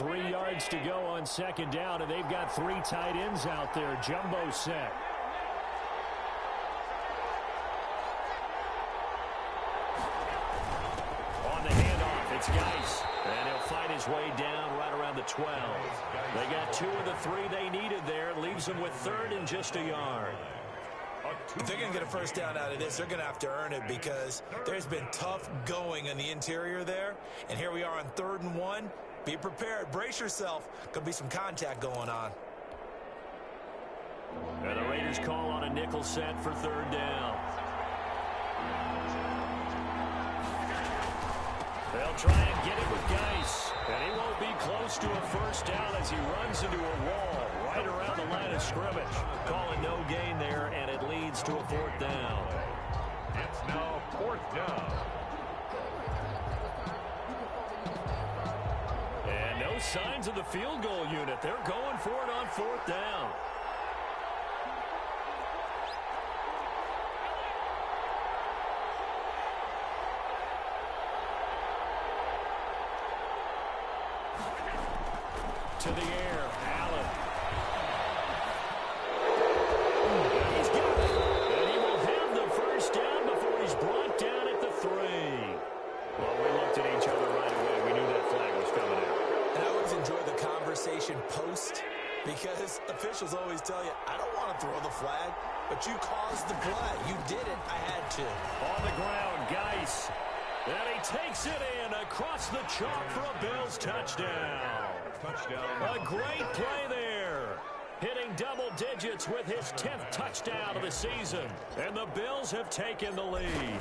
3 yards to go on second down, and they've got 3 tight ends out there. Jumbo set. On the handoff, it's Geis. And he'll fight his way down right around the 12. They got 2 of the 3 they needed there. Leaves them with 3rd and just a yard. If they're going to get a first down out of this, they're going to have to earn it because there's been tough going in the interior there. And here we are on 3rd and 1. Be prepared. Brace yourself. Could be some contact going on. And the Raiders call on a nickel set for 3rd down. They'll try and get it with Geis. And he won't be close to a first down as he runs into a wall right around the line of scrimmage. Calling no gain there, and it leads to a 4th down. It's now 4th down. And no signs of the field goal unit. They're going for it on 4th down. To the air, Allen. And he's got it. And he will have the first down before he's brought down at the 3. Well, we looked at each other right away. We knew that flag was coming out. And I always enjoy the conversation post because officials always tell you, I don't want to throw the flag, but you caused the play. You did it. I had to. On the ground, Geis. And he takes it in across the chalk for a Bills touchdown. A great play there. Hitting double digits with his 10th touchdown of the season. And the Bills have taken the lead.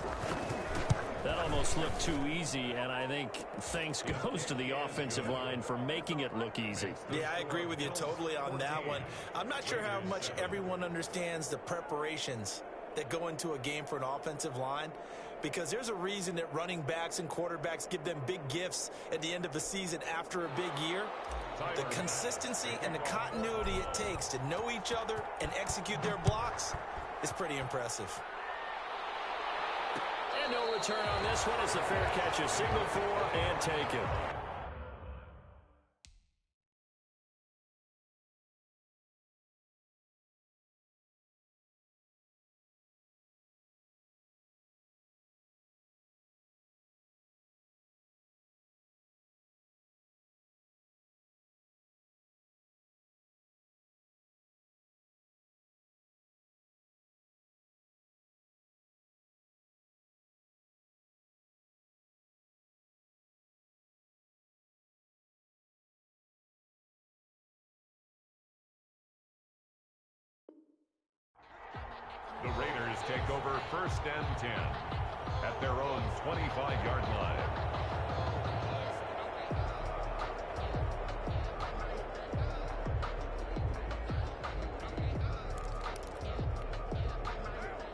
That almost looked too easy, and I think thanks goes to the offensive line for making it look easy. Yeah, I agree with you totally on that one. I'm not sure how much everyone understands the preparations that go into a game for an offensive line, because there's a reason that running backs and quarterbacks give them big gifts at the end of a season after a big year. The consistency and the continuity it takes to know each other and execute their blocks is pretty impressive. And no return on this one as the fair catch is signaled for and taken. The Raiders take over 1st and 10 at their own 25-yard line.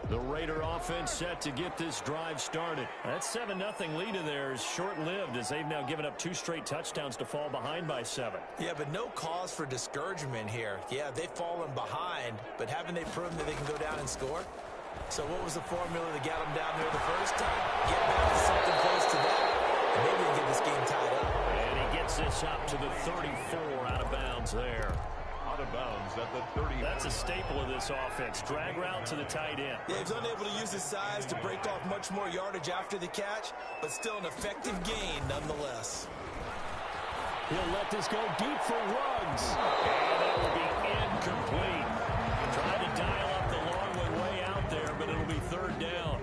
The Raider offense set to get this drive started. That 7-0 lead of theirs short-lived as they've now given up 2 straight touchdowns to fall behind by 7. Yeah, but no cause for discouragement here. Yeah, they've fallen behind, but haven't they proven that they can go down and score? So what was the formula that got them down there the first time? Get back to something close to that, and maybe they get this game tied up. And he gets this up to the 34 out of bounds there. Out of bounds at the 30. That's a staple of this offense. Drag route to the tight end. Yeah, he's unable to use his size to break off much more yardage after the catch, but still an effective gain nonetheless. He'll let this go deep for Ruggs. And that will be incomplete. Trying to dial up the long one way out there, but it'll be 3rd down.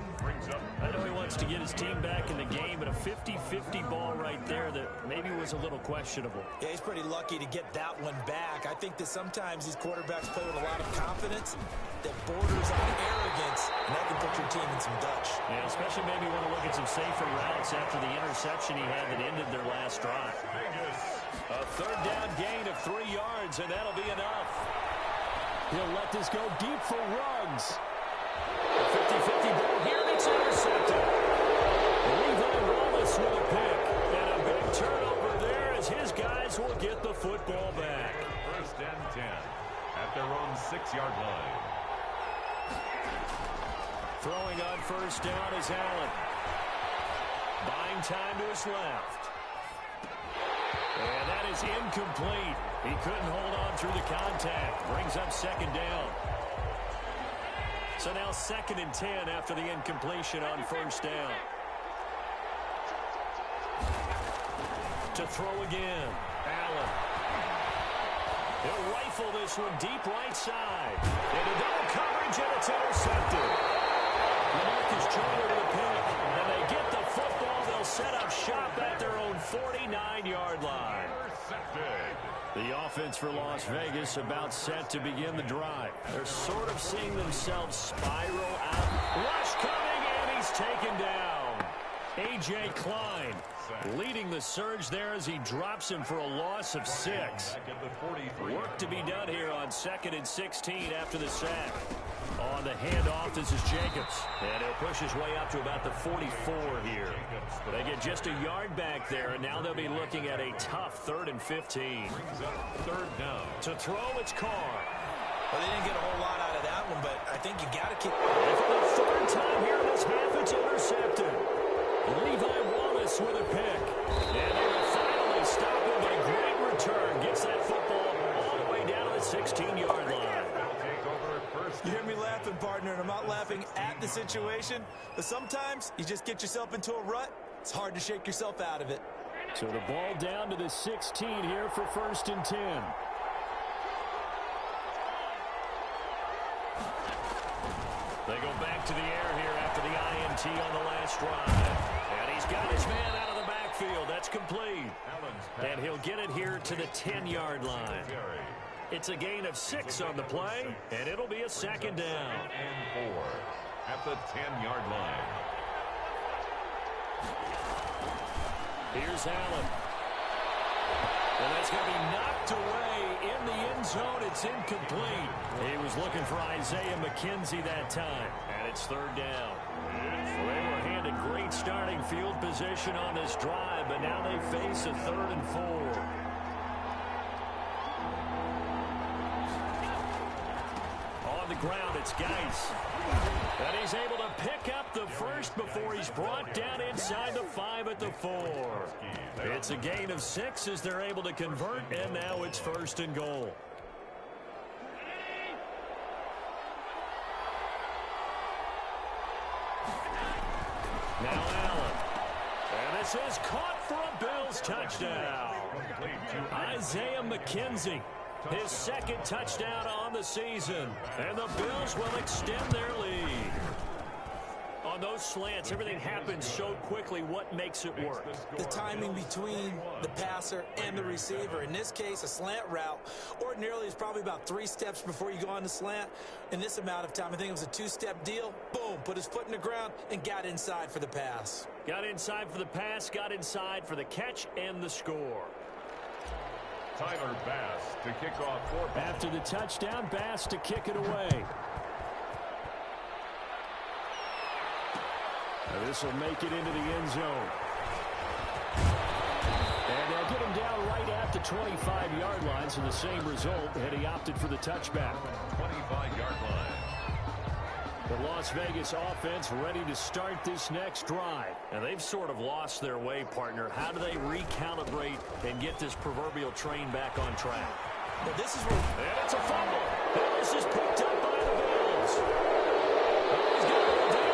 I know he wants to get his team back in the game, but a 50-50 ball right there that maybe was a little questionable. Yeah, he's pretty lucky to get that one back. I think that sometimes these quarterbacks play with a lot of confidence that borders on arrogance, and that can put your team in some Dutch. Yeah, especially maybe want to look at some safer routes after the interception he had that ended their last drive. A 3rd down gain of 3 yards, and that'll be enough. He'll let this go deep for Ruggs. A 50-50 ball here, and it's intercepted. Levi Wallace with a pick. And a big turnover there as his guys will get the football back. 1st and 10 at their own 6-yard line. Throwing on 1st down is Allen. Buying time to his left. And that is incomplete. He couldn't hold on through the contact. Brings up second down. So now 2nd and 10 after the incompletion on first down. To throw again. Allen. He'll rifle this one deep right side. Into double coverage, and it's intercepted. Lamarcus Joyner to the pick. And they get the football. They'll set up shop at their own 49-yard line. The offense for Las Vegas about set to begin the drive. They're sort of seeing themselves spiral out. Rush coming, and he's taken down. A.J. Klein leading the surge there as he drops him for a loss of 6. Work to be done here on 2nd and 16 after the sack. On the handoff, this is Jacobs. And he'll push his way up to about the 44 here. They get just a yard back there, and now they'll be looking at a tough 3rd and 15. 3rd down. To throw, it's Carr. Well, they didn't get a whole lot out of that one, but I think you got to keep... And for the 3rd time here in this half, it's intercepted. Levi Wallace with a pick. And they will finally stop him, but a great return. Gets that football all the way down to the 16-yard line. You hear me laughing, partner, and I'm not laughing at the situation, but sometimes you just get yourself into a rut. It's hard to shake yourself out of it. So the ball down to the 16 here for 1st and 10. They go back to the air here after the INT on the last drive. And he's got his man out of the backfield. That's complete. And he'll get it here to the 10-yard line. It's a gain of 6 on the play, and it'll be a 2nd down. And 4 at the 10-yard line. Here's Allen. And that's going to be knocked away in the end zone. It's incomplete. He was looking for Isaiah McKenzie that time, and it's 3rd down. Well, they were handed great starting field position on this drive, but now they face a 3rd and 4. On the ground, it's Geis. And he's able to pick up the first before he's brought down inside the 5 at the 4. It's a gain of 6 as they're able to convert, and now it's 1st and goal. Now Allen. And this is caught for a Bills touchdown. Isaiah McKenzie. His 2nd touchdown on the season. And the Bills will extend their lead. On those slants, everything happens so quickly. What makes it work? The timing between the passer and the receiver. In this case, a slant route ordinarily is probably about 3 steps before you go on the slant. In this amount of time, I think it was a 2-step deal. Boom, put his foot in the ground and got inside for the pass. Got inside for the pass, got inside for the catch and the score. Tyler Bass to kick off for... After the touchdown, Bass to kick it away. Now this will make it into the end zone. And they'll get him down right at the 25-yard line, so the same result, and he opted for the touchback. 25-yard line. The Las Vegas offense ready to start this next drive. And they've sort of lost their way, partner. How do they recalibrate and get this proverbial train back on track? Well, this is where... And it's a fumble. And this is picked up by the Bills. Oh, he's got it down.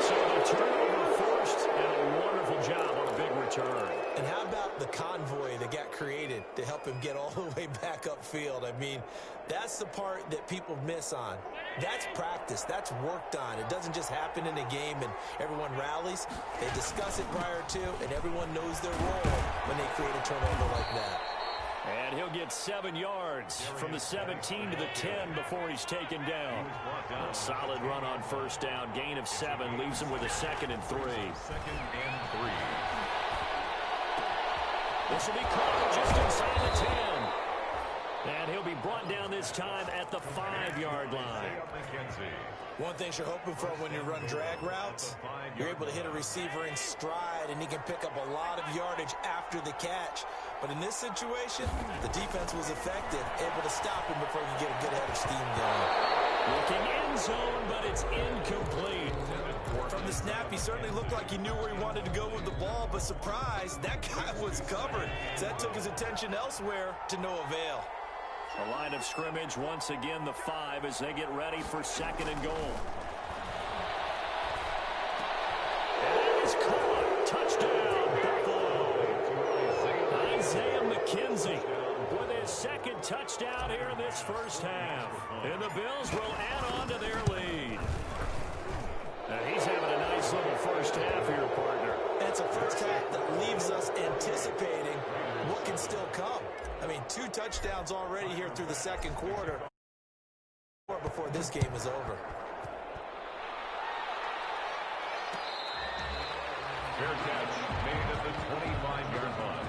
So the turnover forced, and a wonderful job on a big return. And how about the convoy that got created to help him get all the way back upfield? I mean, that's the part that people miss on. That's practice. That's worked on. It doesn't just happen in a game and everyone rallies. They discuss it prior to, and everyone knows their role when they create a turnover like that. And he'll get 7 yards from the 17 to the 10 before he's taken down. A solid run on first down. Gain of 7 leaves him with a 2nd and 3. 2nd and 3. This will be caught just inside the 10. And he'll be brought down this time at the 5-yard line. One thing you're hoping for when you run drag routes, you're able to hit a receiver in stride, and he can pick up a lot of yardage after the catch. But in this situation, the defense was effective, able to stop him before he could get a good head of steam going. Looking end zone, but it's incomplete. From the snap, he certainly looked like he knew where he wanted to go with the ball, but surprise, that guy was covered. So that took his attention elsewhere to no avail. The line of scrimmage, once again, the 5 as they get ready for 2nd and goal. And it is caught. Touchdown, Buffalo. Isaiah McKenzie with his 2nd touchdown here in this first half. And the Bills will add on to their lead. And he's having a nice little first half here, partner. And it's a first half that leaves us anticipating what can still come. I mean, 2 touchdowns already here through the 2nd quarter before this game is over. Fair catch made at the 25-yard line.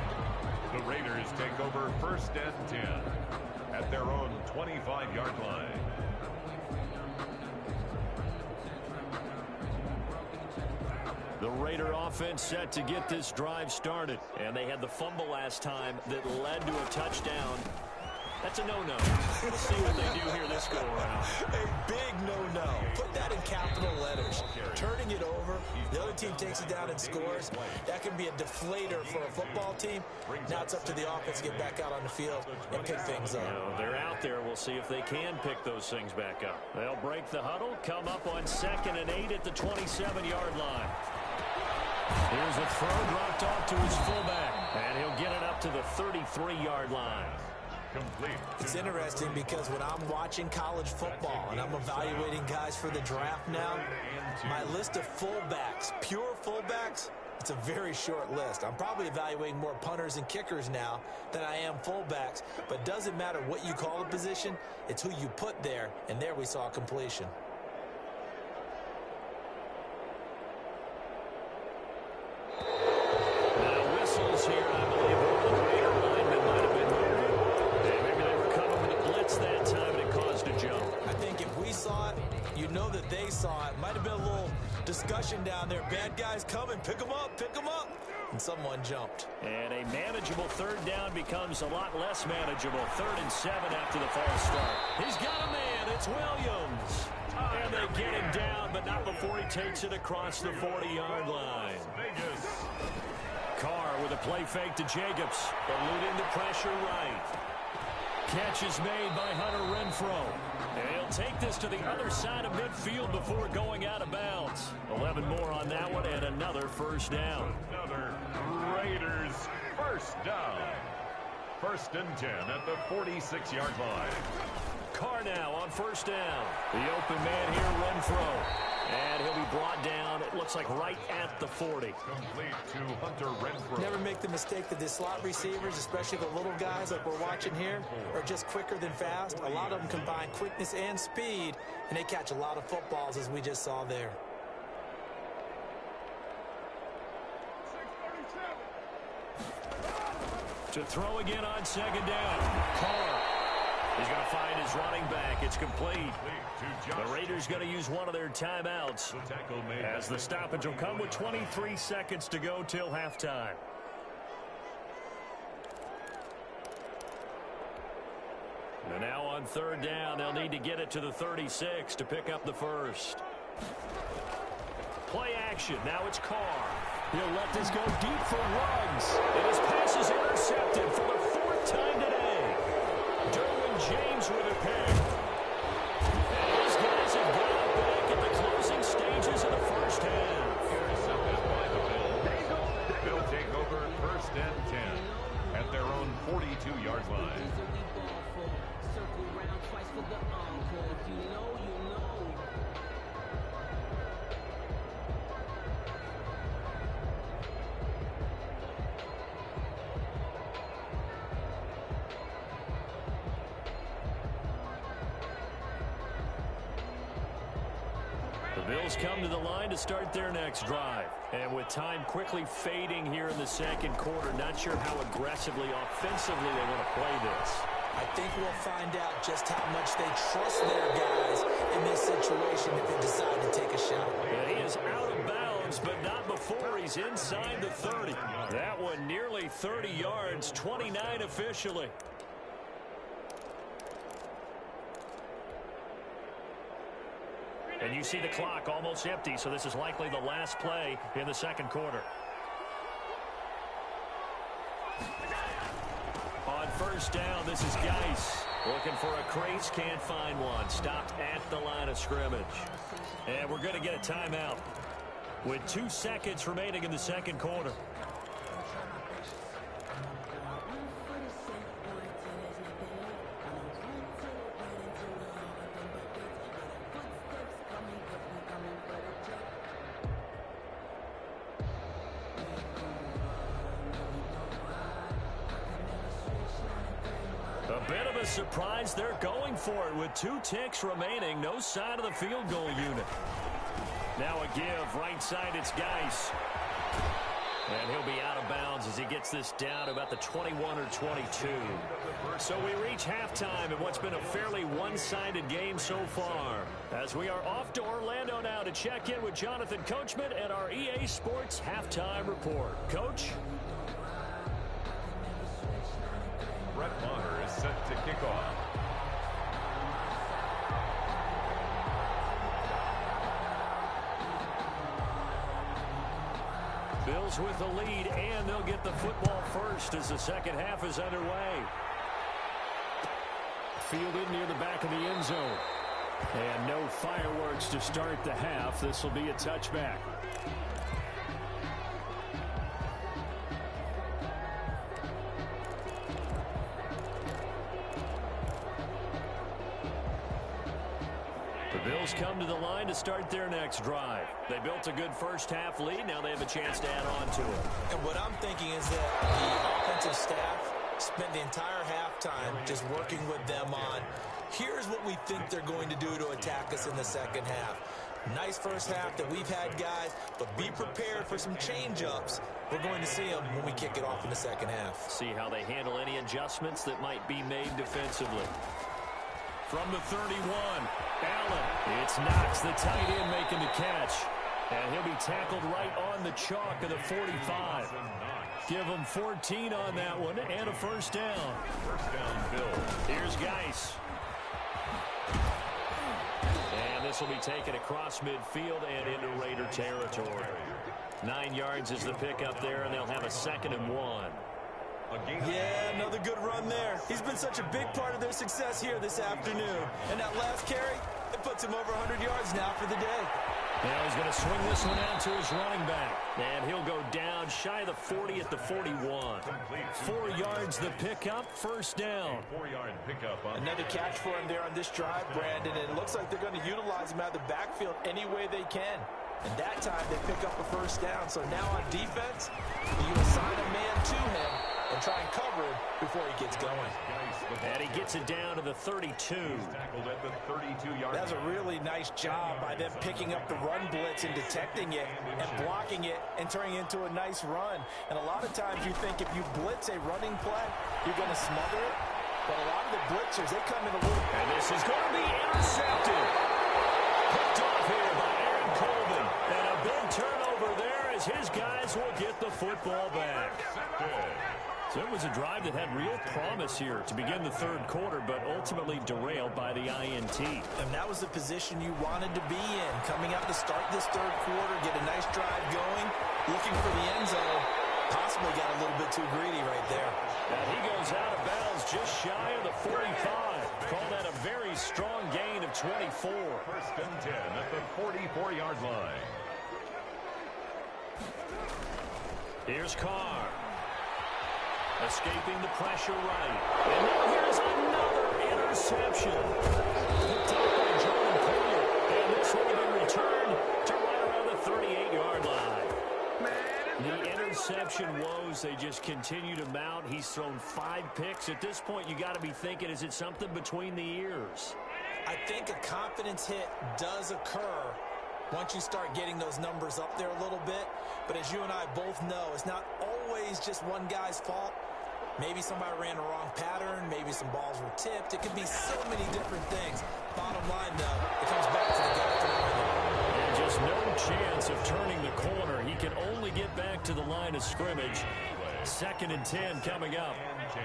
The Raiders take over 1st and 10 at their own 25-yard line. The Raider offense set to get this drive started. And they had the fumble last time that led to a touchdown. That's a no-no. We'll see what they do here this go-around. A big no-no. Put that in capital letters. Turning it over, the other team takes it down and scores. That can be a deflator for a football team. Now it's up to the offense to get back out on the field and pick things up. You know, they're out there. We'll see if they can pick those things back up. They'll break the huddle, come up on 2nd and 8 at the 27-yard line. Here's a throw dropped off to his fullback, and he'll get it up to the 33-yard line. Complete. It's interesting because when I'm watching college football and I'm evaluating guys for the draft now, my list of fullbacks, pure fullbacks, it's a very short list. I'm probably evaluating more punters and kickers now than I am fullbacks, but it doesn't matter what you call a position, it's who you put there, and there we saw completion. Now whistles here, I believe, over the Raider lineman might have been moving. And maybe they were coming with a blitz that time, and it caused a jump. I think if we saw it, you know that they saw it. Might have been a little discussion down there. Bad guys coming, pick them up, and someone jumped. And a manageable 3rd down becomes a lot less manageable. 3rd and 7 after the false start. He's got a man. It's Williams. And they get him down, but not before he takes it across the 40-yard line. Carr with a play fake to Jacobs, eluding the pressure right. Catch is made by Hunter Renfrow. And he'll take this to the other side of midfield before going out of bounds. 11 more on that one, and another first down. Another Raiders first down. 1st and 10 at the 46-yard line. Carr now on 1st down. The open man here, Renfrow. And he'll be brought down, it looks like right at the 40. Complete to Hunter Renfrow. Never make the mistake that the slot receivers, especially the little guys like we're watching here, are just quicker than fast. A lot of them combine quickness and speed, and they catch a lot of footballs, as we just saw there. To throw again on 2nd down. Carr. He's going to find his running back. It's complete. The Raiders going to use one of their timeouts as the stoppage will come with 23 seconds to go till halftime. And now on 3rd down, they'll need to get it to the 36 to pick up the first. Play action. Now it's Carr. He'll let this go deep for Ruggs. And his pass is intercepted for the 4th time today. Derwin James with a pick. And these guys have got it back at the closing stages of the first half. Intercepted by the Bills. They'll take over 1st and 10 at their own 42-yard line. The Bills come to the line to start their next drive. And with time quickly fading here in the 2nd quarter, not sure how aggressively, offensively they want to play this. I think we'll find out just how much they trust their guys in this situation if they decide to take a shot. And he is out of bounds, but not before he's inside the 30. That one nearly 30 yards, 29 officially. And And you see the clock almost empty, so this is likely the last play in the second quarter. On first down, this is Geis. Looking for a crease, can't find one. Stopped at the line of scrimmage. And we're going to get a timeout with 2 seconds remaining in the second quarter. A bit of a surprise. They're going for it with 2 ticks remaining. No sign of the field goal unit. Now a give. Right side, it's Geis. And he'll be out of bounds as he gets this down to about the 21 or 22. So we reach halftime in what's been a fairly one-sided game so far. As we are off to Orlando now to check in with Jonathan Coachman and our EA Sports Halftime Report. Coach? Brett Maher is set to kick off. Bills with the lead, and they'll get the football first as the second half is underway. Fielded near the back of the end zone. And no fireworks to start the half. This will be a touchback. The Bills come to the line to start their next drive. They built a good first half lead. Now they have a chance to add on to it. And what I'm thinking is that the offensive staff spent the entire halftime just working with them on, here's what we think they're going to do to attack us in the second half. Nice first half that we've had, guys, but be prepared for some change-ups. We're going to see them when we kick it off in the second half. See how they handle any adjustments that might be made defensively. From the 31, Allen. It's Knox, the tight end, making the catch. And he'll be tackled right on the chalk of the 45. Give him 14 on that one and a first down. First down, Bills. Here's Geis. And this will be taken across midfield and into Raider territory. 9 yards is the pickup there, and they'll have a 2nd and 1. Yeah, another good run there. He's been such a big part of their success here this afternoon. And that last carry, it puts him over 100 yards now for the day. Now he's going to swing this one out to his running back. And he'll go down shy of the 40 at the 41. 4 yards the pickup, first down. 4-yard pickup on another catch for him there on this drive, Brandon. And it looks like they're going to utilize him out of the backfield any way they can. And that time they pick up a first down. So now on defense, you assign a man to him and try and cover him before he gets going. And he gets it down to the 32. Tackled at the 32-yard. That's a really nice job by them picking up the run blitz and detecting it and blocking it and turning it into a nice run. And a lot of times you think if you blitz a running play, you're going to smother it. But a lot of the blitzers, they come in a little... And this is going to be intercepted. Picked off here by Aaron Colvin. And a big turnover there as his guys will get the football back. So it was a drive that had real promise here to begin the third quarter, but ultimately derailed by the INT. And that was the position you wanted to be in. Coming out to start this third quarter, get a nice drive going, looking for the end zone. Possibly got a little bit too greedy right there. And he goes out of bounds just shy of the 45. Call that a very strong gain of 24. First and 10 at the 44-yard line. Here's Carr. Escaping the pressure right. And now here's another interception. Picked up by Jordan Poole. And this will be returned to right around the 38-yard line. The interception woes, they just continue to mount. He's thrown 5 picks. At this point, you got to be thinking, is it something between the ears? I think a confidence hit does occur once you start getting those numbers up there a little bit. But as you and I both know, it's not always just one guy's fault. Maybe somebody ran the wrong pattern. Maybe some balls were tipped. It could be so many different things. Bottom line, though, it comes back to the guy throwing it. And just no chance of turning the corner. He can only get back to the line of scrimmage. 2nd and 10 coming up. And 10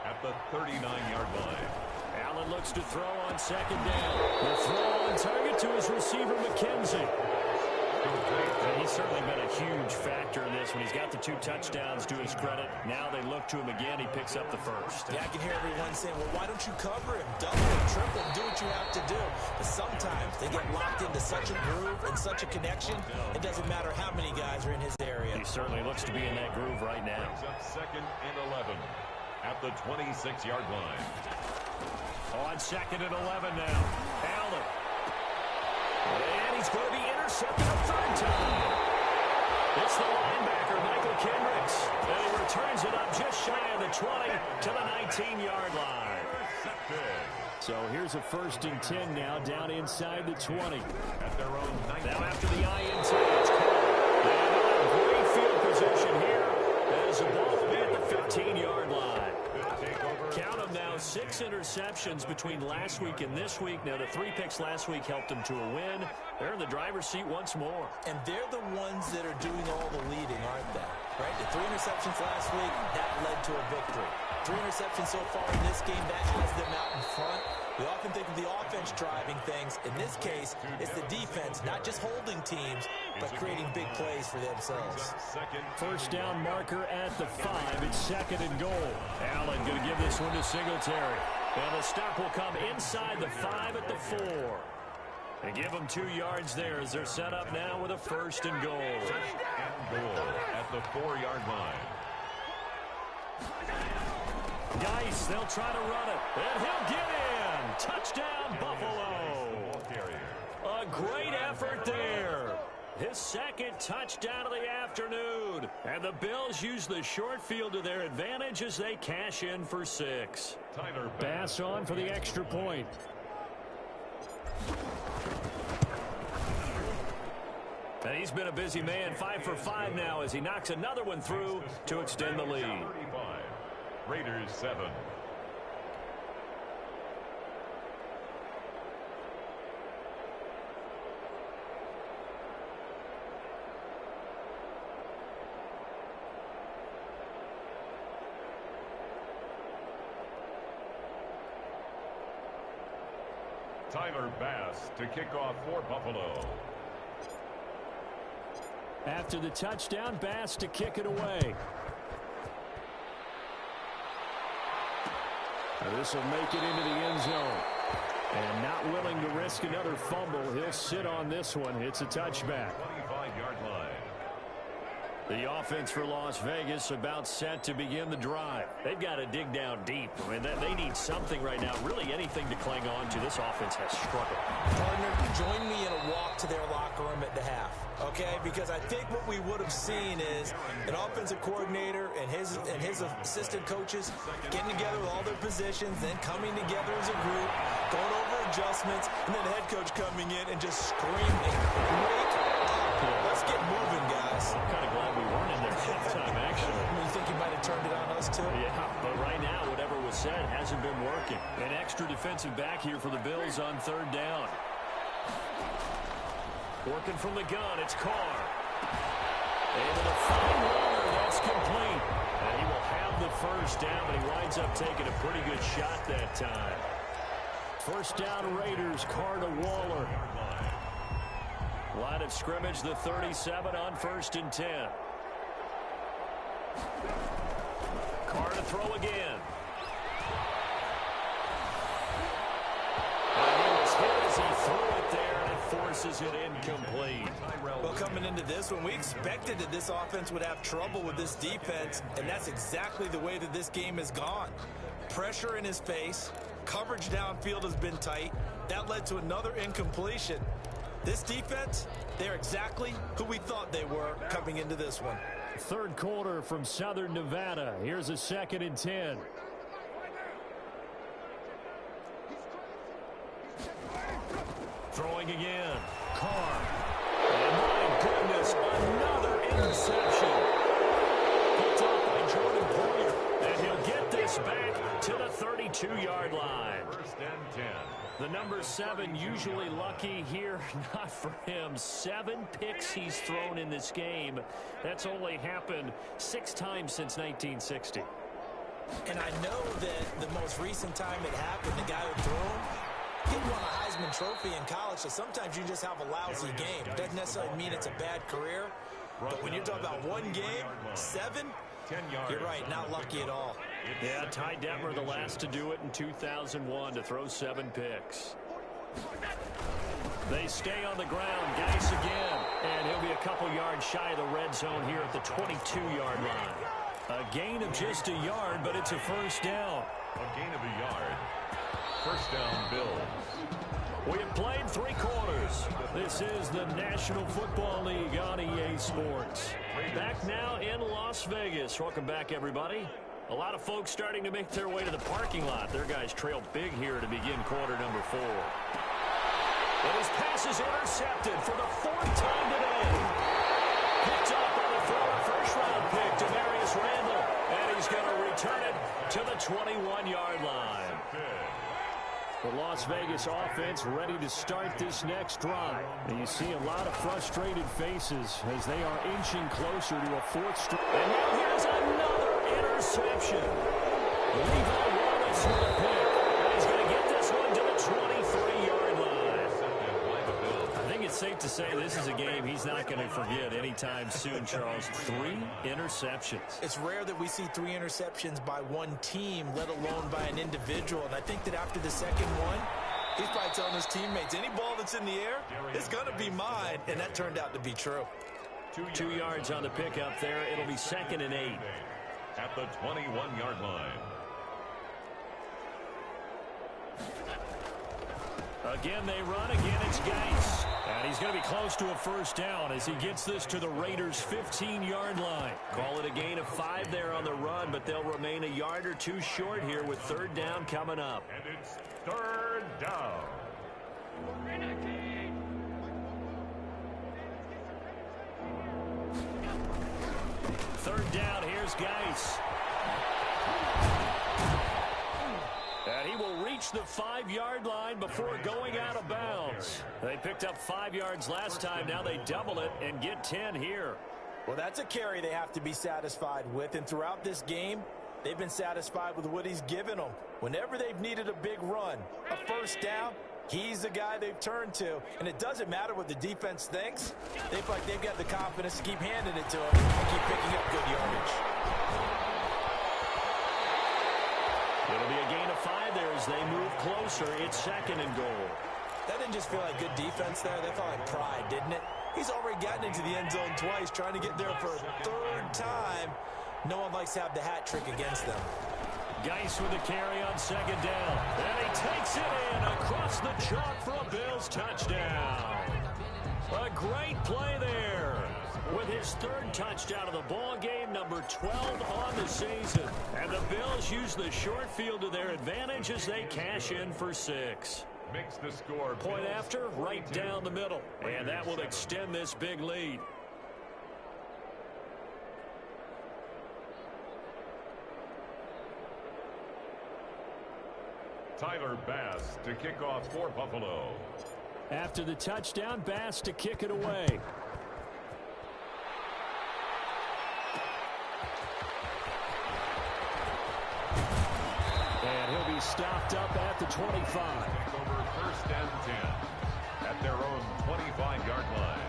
at the 39-yard line. Allen looks to throw on second down. The throw on target to his receiver, McKenzie. And he's certainly been a huge factor in this when he's got the 2 touchdowns to his credit. Now they look to him again. He picks up the first. Yeah, I can hear everyone saying, well, why don't you cover him? Double him, triple him, do what you have to do. But sometimes they get locked into such a groove and such a connection, it doesn't matter how many guys are in his area. He certainly looks to be in that groove right now. Second and 11 at the 26-yard line. On second and 11 now. Allen. And he's going to be intercepted a third time. It's the linebacker, Michael Kendricks. And he returns it up just shy of the 20 to the 19-yard line. So here's a 1st and 10 now, down inside the 20. At their own 19. Now after the INT, it's called. And a great field position here as the ball will be at the 15-yard line. Count them now, 6 interceptions between last week and this week. Now, the 3 picks last week helped them to a win. They're in the driver's seat once more. And they're the ones that are doing all the leading, aren't they? Right? The 3 interceptions last week, that led to a victory. 3 interceptions so far in this game, that has them out in front. We often think of the offense driving things. In this case, it's the defense, not just holding teams, but creating big plays for themselves. First down marker at the 5. It's 2nd and goal. Allen going to give this one to Singletary. And the stop will come inside the 5 at the 4. And give them 2 yards there as they're set up now with a 1st and goal. At the 4-yard line. Geis, they'll try to run it. And he'll get in. Touchdown, Buffalo. A great effort there. His 2nd touchdown of the afternoon. And the Bills use the short field to their advantage as they cash in for 6. Pass on for the extra point. And he's been a busy man, 5 for 5 now as he knocks another one through to extend the lead. Raiders 7. Tyler Bass to kick off for Buffalo. After the touchdown, Bass to kick it away. This will make it into the end zone. And not willing to risk another fumble, he'll sit on this one. It's a touchback. 25-yard line. The offense for Las Vegas about set to begin the drive. They've got to dig down deep. I mean, they need something right now, really anything to cling on to. This offense has struggled. Partner, join me in a walk to their locker room at the half, okay? Because I think what we would have seen is an offensive coordinator and his assistant coaches getting together with all their positions, then coming together as a group, going over adjustments, and then the head coach coming in and just screaming, "Wake up! Let's get moving, guys." I'm kind of glad we weren't in there halftime, actually. You think you might have turned it on us, too? Yeah, but right now, whatever was said hasn't been working. An extra defensive back here for the Bills on 3rd down. Working from the gun, it's Carr. Able to find Waller, that's complete. And he will have the 1st down, but he winds up taking a pretty good shot that time. 1st down Raiders, Carr to Waller. Line of scrimmage, the 37 on 1st and 10. Carr to throw again. And he was hit as he threw it there, and it forces it incomplete. Well, coming into this one, we expected that this offense would have trouble with this defense, and that's exactly the way that this game has gone. Pressure in his face, coverage downfield has been tight. That led to another incompletion. This defense, they're exactly who we thought they were coming into this one. 3rd quarter from Southern Nevada. Here's a 2nd and 10. Throwing again. Carr. And my goodness, another interception. Picked up by Jordan Poyer. And he'll get this back to the 32-yard line. 1st and 10. The number 7 usually lucky here, not for him. 7 picks he's thrown in this game. That's only happened 6 times since 1960. And I know that the most recent time it happened, the guy who threw him, he won a Heisman Trophy in college, so sometimes you just have a lousy game. Doesn't necessarily mean it's a bad career, but when you're talking about one game, 7, you're right, not lucky at all. Yeah, Ty Detmer, the last to do it in 2001, to throw 7 picks. They stay on the ground. Geis again. And he'll be a couple yards shy of the red zone here at the 22-yard line. A gain of just a yard, but it's a first down. A gain of a yard. First down, Bills. We have played 3 quarters. This is the National Football League on EA Sports. Back now in Las Vegas. Welcome back, everybody. A lot of folks starting to make their way to the parking lot. Their guys trail big here to begin quarter number 4. And his pass is intercepted for the 4th time today. Picked up on the former first-round pick, Demarius Randall. And he's going to return it to the 21-yard line. The Las Vegas offense ready to start this next drive. And you see a lot of frustrated faces as they are inching closer to a 4th straight. And now here's another interception. Levi Wallace with a pick. And he's going to get this one to the 23-yard line. I think it's safe to say this is a game he's not going to forget anytime soon, Charles. 3 interceptions. It's rare that we see 3 interceptions by one team, let alone by an individual. And I think that after the second one, he's probably telling his teammates, any ball that's in the air, it's going to be mine. And that turned out to be true. 2 yards on the pickup there. It'll be 2nd and 8. At the 21-yard line. Again, they run. Again, it's Geis. And he's going to be close to a first down as he gets this to the Raiders' 15-yard line. Call it a gain of 5 there on the run, but they'll remain a yard or 2 short here with 3rd down coming up. And it's 3rd down. Third down, here's Geis. And he will reach the 5-yard line before going out of bounds. They picked up 5 yards last time. Now they double it and get 10 here. Well, that's a carry they have to be satisfied with. And throughout this game, they've been satisfied with what he's given them. Whenever they've needed a big run, a first down, he's the guy they've turned to. And it doesn't matter what the defense thinks. They feel like they've got the confidence to keep handing it to him and keep picking up good yardage. It'll be a gain of 5 there as they move closer. It's 2nd and goal. That didn't just feel like good defense there. That felt like pride, didn't it? He's already gotten into the end zone twice, trying to get there for a 3rd time. No one likes to have the hat trick against them. Geis with the carry on 2nd down. And he takes it in across the chalk for a Bills touchdown. A great play there. With his 3rd touchdown of the ball game, number 12 on the season. And the Bills use the short field to their advantage as they cash in for 6. Makes the score. Point after, right down the middle. And that will extend this big lead. Tyler Bass to kick off for Buffalo. After the touchdown, Bass to kick it away. And he'll be stopped up at the 25. Take over 1st and 10 at their own 25-yard line.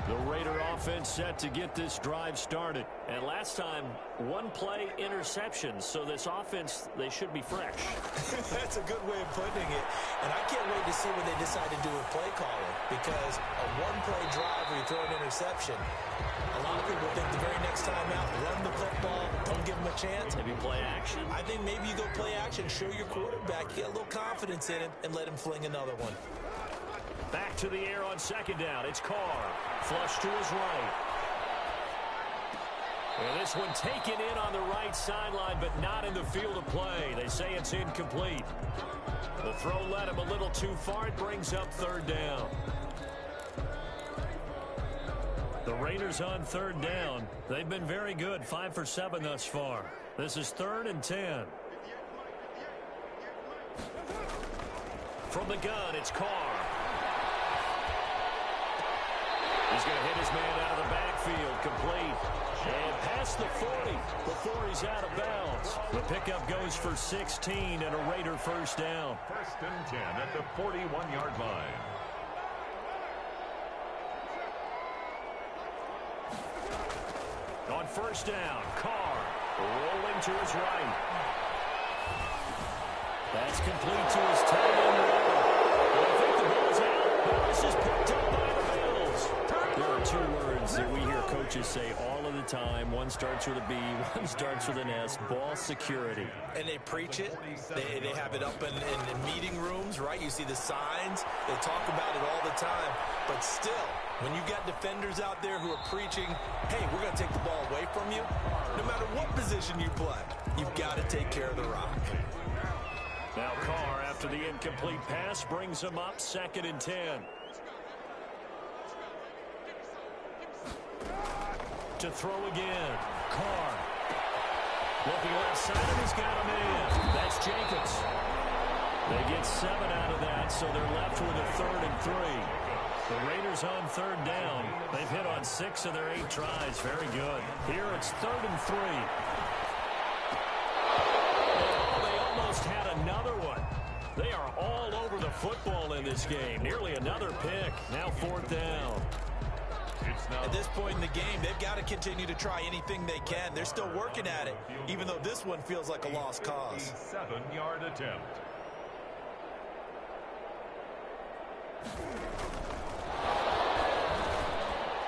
The Raider offense set to get this drive started. And last time, 1-play interception. So this offense, they should be fresh. That's a good way of putting it. And I can't wait to see what they decide to do with play calling. Because a 1-play drive where you throw an interception, a lot of people think the very next time out, run the football, don't give them a chance. Maybe play action. I think maybe you go play action, show your quarterback, get a little confidence in him, and let him fling another one. Back to the air on 2nd down. It's Carr. Flush to his right. And this one taken in on the right sideline, but not in the field of play. They say it's incomplete. The throw led him a little too far. It brings up 3rd down. The Raiders on 3rd down. They've been very good. 5 for 7 thus far. This is 3rd and 10. From the gun, it's Carr. He's going to hit his man out of the backfield. field, complete. And past the 40 before he's out of bounds. The pickup goes for 16 and a Raider first down. First and 10 at the 41-yard line. On first down, Carr rolling to his right. That's complete to his tight end. I think the ball's out. But this is picked up by the Bills. There are two words that we hear coaches say all of the time. One starts with a B, one starts with an S. Ball security. And they preach it. They have it up in meeting rooms, right? You see the signs. They talk about it all the time. But still, when you got defenders out there who are preaching, hey, we're going to take the ball away from you, no matter what position you play, you've got to take care of the rock. Now Carr, after the incomplete pass, brings him up 2nd and 10. To throw again. Carr. Looking left side, and he's got him in. That's Jacobs. They get 7 out of that, so they're left with a 3rd and 3. The Raiders on 3rd down. They've hit on 6 of their 8 tries. Very good. Here it's 3rd and 3. They almost had another one. They are all over the football in this game. Nearly another pick. Now 4th down. At this point in the game, they've got to continue to try anything they can. They're still working at it, even though this one feels like a lost cause. 7-yard attempt.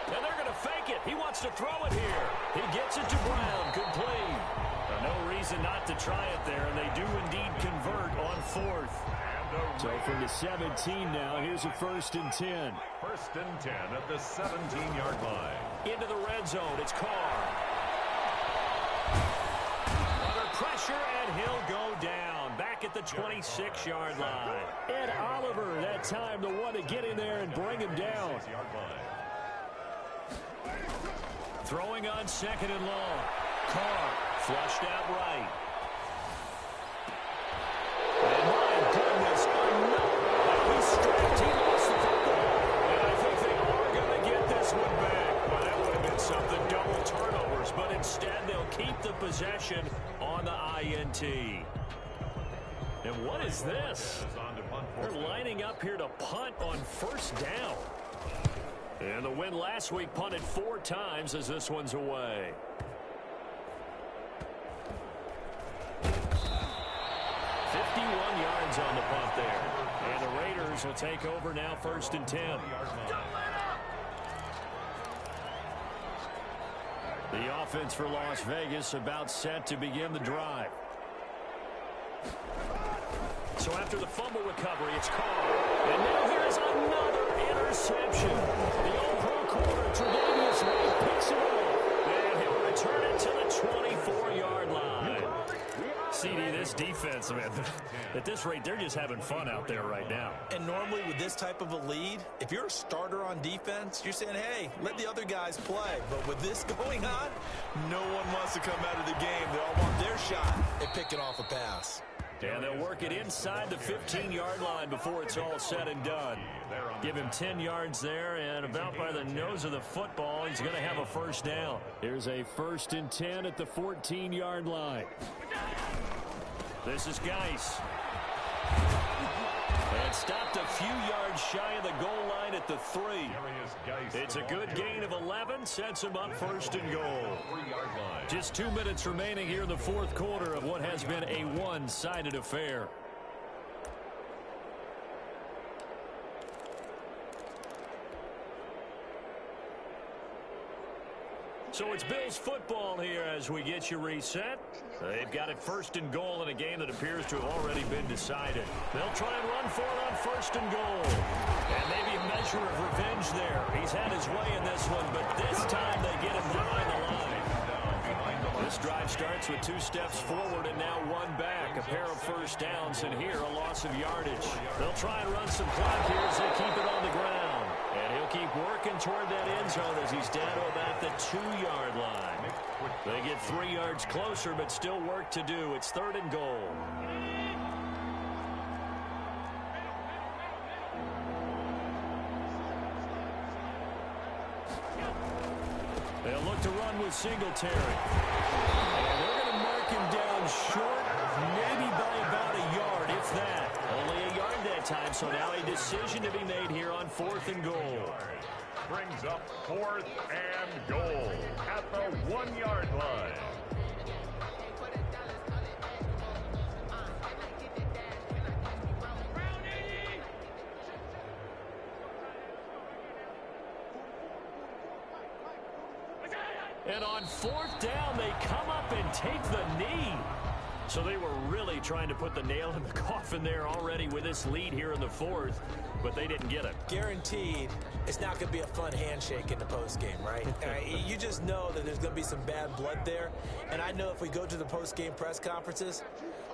And they're going to fake it. He wants to throw it here. He gets it to Brown. Complete. No reason not to try it there, and they do indeed convert on 4th. So from the 17 now, here's a 1st and 10. 1st and 10 at the 17-yard line. Into the red zone, it's Carr. Under pressure, and he'll go down. Back at the 26-yard line. Ed Oliver, that time the one to get in there and bring him down. Throwing on 2nd and long. Carr flushed out right. And my goodness, he strapped, he lost the football. And I think they are going to get this one back. Well, that would have been something, double turnovers. But instead, they'll keep the possession on the INT. And what is this? They're lining up here to punt on 1st down. And the win last week punted 4 times as this one's away. 51 yards on the punt there. And the Raiders will take over now 1st and 10. The offense for Las Vegas about set to begin the drive. So after the fumble recovery, it's Carr. And now here's another interception. The All-Pro corner, Tre'Davious White, picks it up. And he'll return it to the 24-yard line. CD, this defense, man, at this rate, they're just having fun out there right now. And normally with this type of a lead, if you're a starter on defense, you're saying, hey, let the other guys play. But with this going on, no one wants to come out of the game. They all want their shot at picking off a pass. And they'll work it inside the 15-yard line before it's all said and done. Give him 10 yards there, and about by the nose of the football, he's going to have a 1st down. Here's a 1st and 10 at the 14-yard line. This is Geis. And stopped a few yards shy of the goal line at the 3. It's a good gain of 11, sets him up 1st and goal. Just 2 minutes remaining here in the 4th quarter of what has been a one-sided affair. So it's Bills football here as we get you reset. They've got it 1st and goal in a game that appears to have already been decided. They'll try and run for it on 1st and goal. And maybe a measure of revenge there. He's had his way in this one, but this time they get him behind the line. This drive starts with 2 steps forward and now 1 back. A pair of 1st downs, and here a loss of yardage. They'll try and run some clock here as they keep it on the ground. And he'll keep working toward that end zone as he's down to about the 2-yard line. They get 3 yards closer, but still work to do. It's 3rd and goal. They'll look to run with Singletary. And they're going to mark him down short, maybe by about a yard, if that. Only a yard that time, so now a decision to be made here on 4th and goal. Brings up 4th and goal at the 1-yard line. And on 4th down, they come up and take the knee. So they were really trying to put the nail in the coffin there already with this lead here in the 4th, but they didn't get it. Guaranteed, it's not going to be a fun handshake in the postgame, right? You just know that there's going to be some bad blood there. And I know if we go to the postgame press conferences,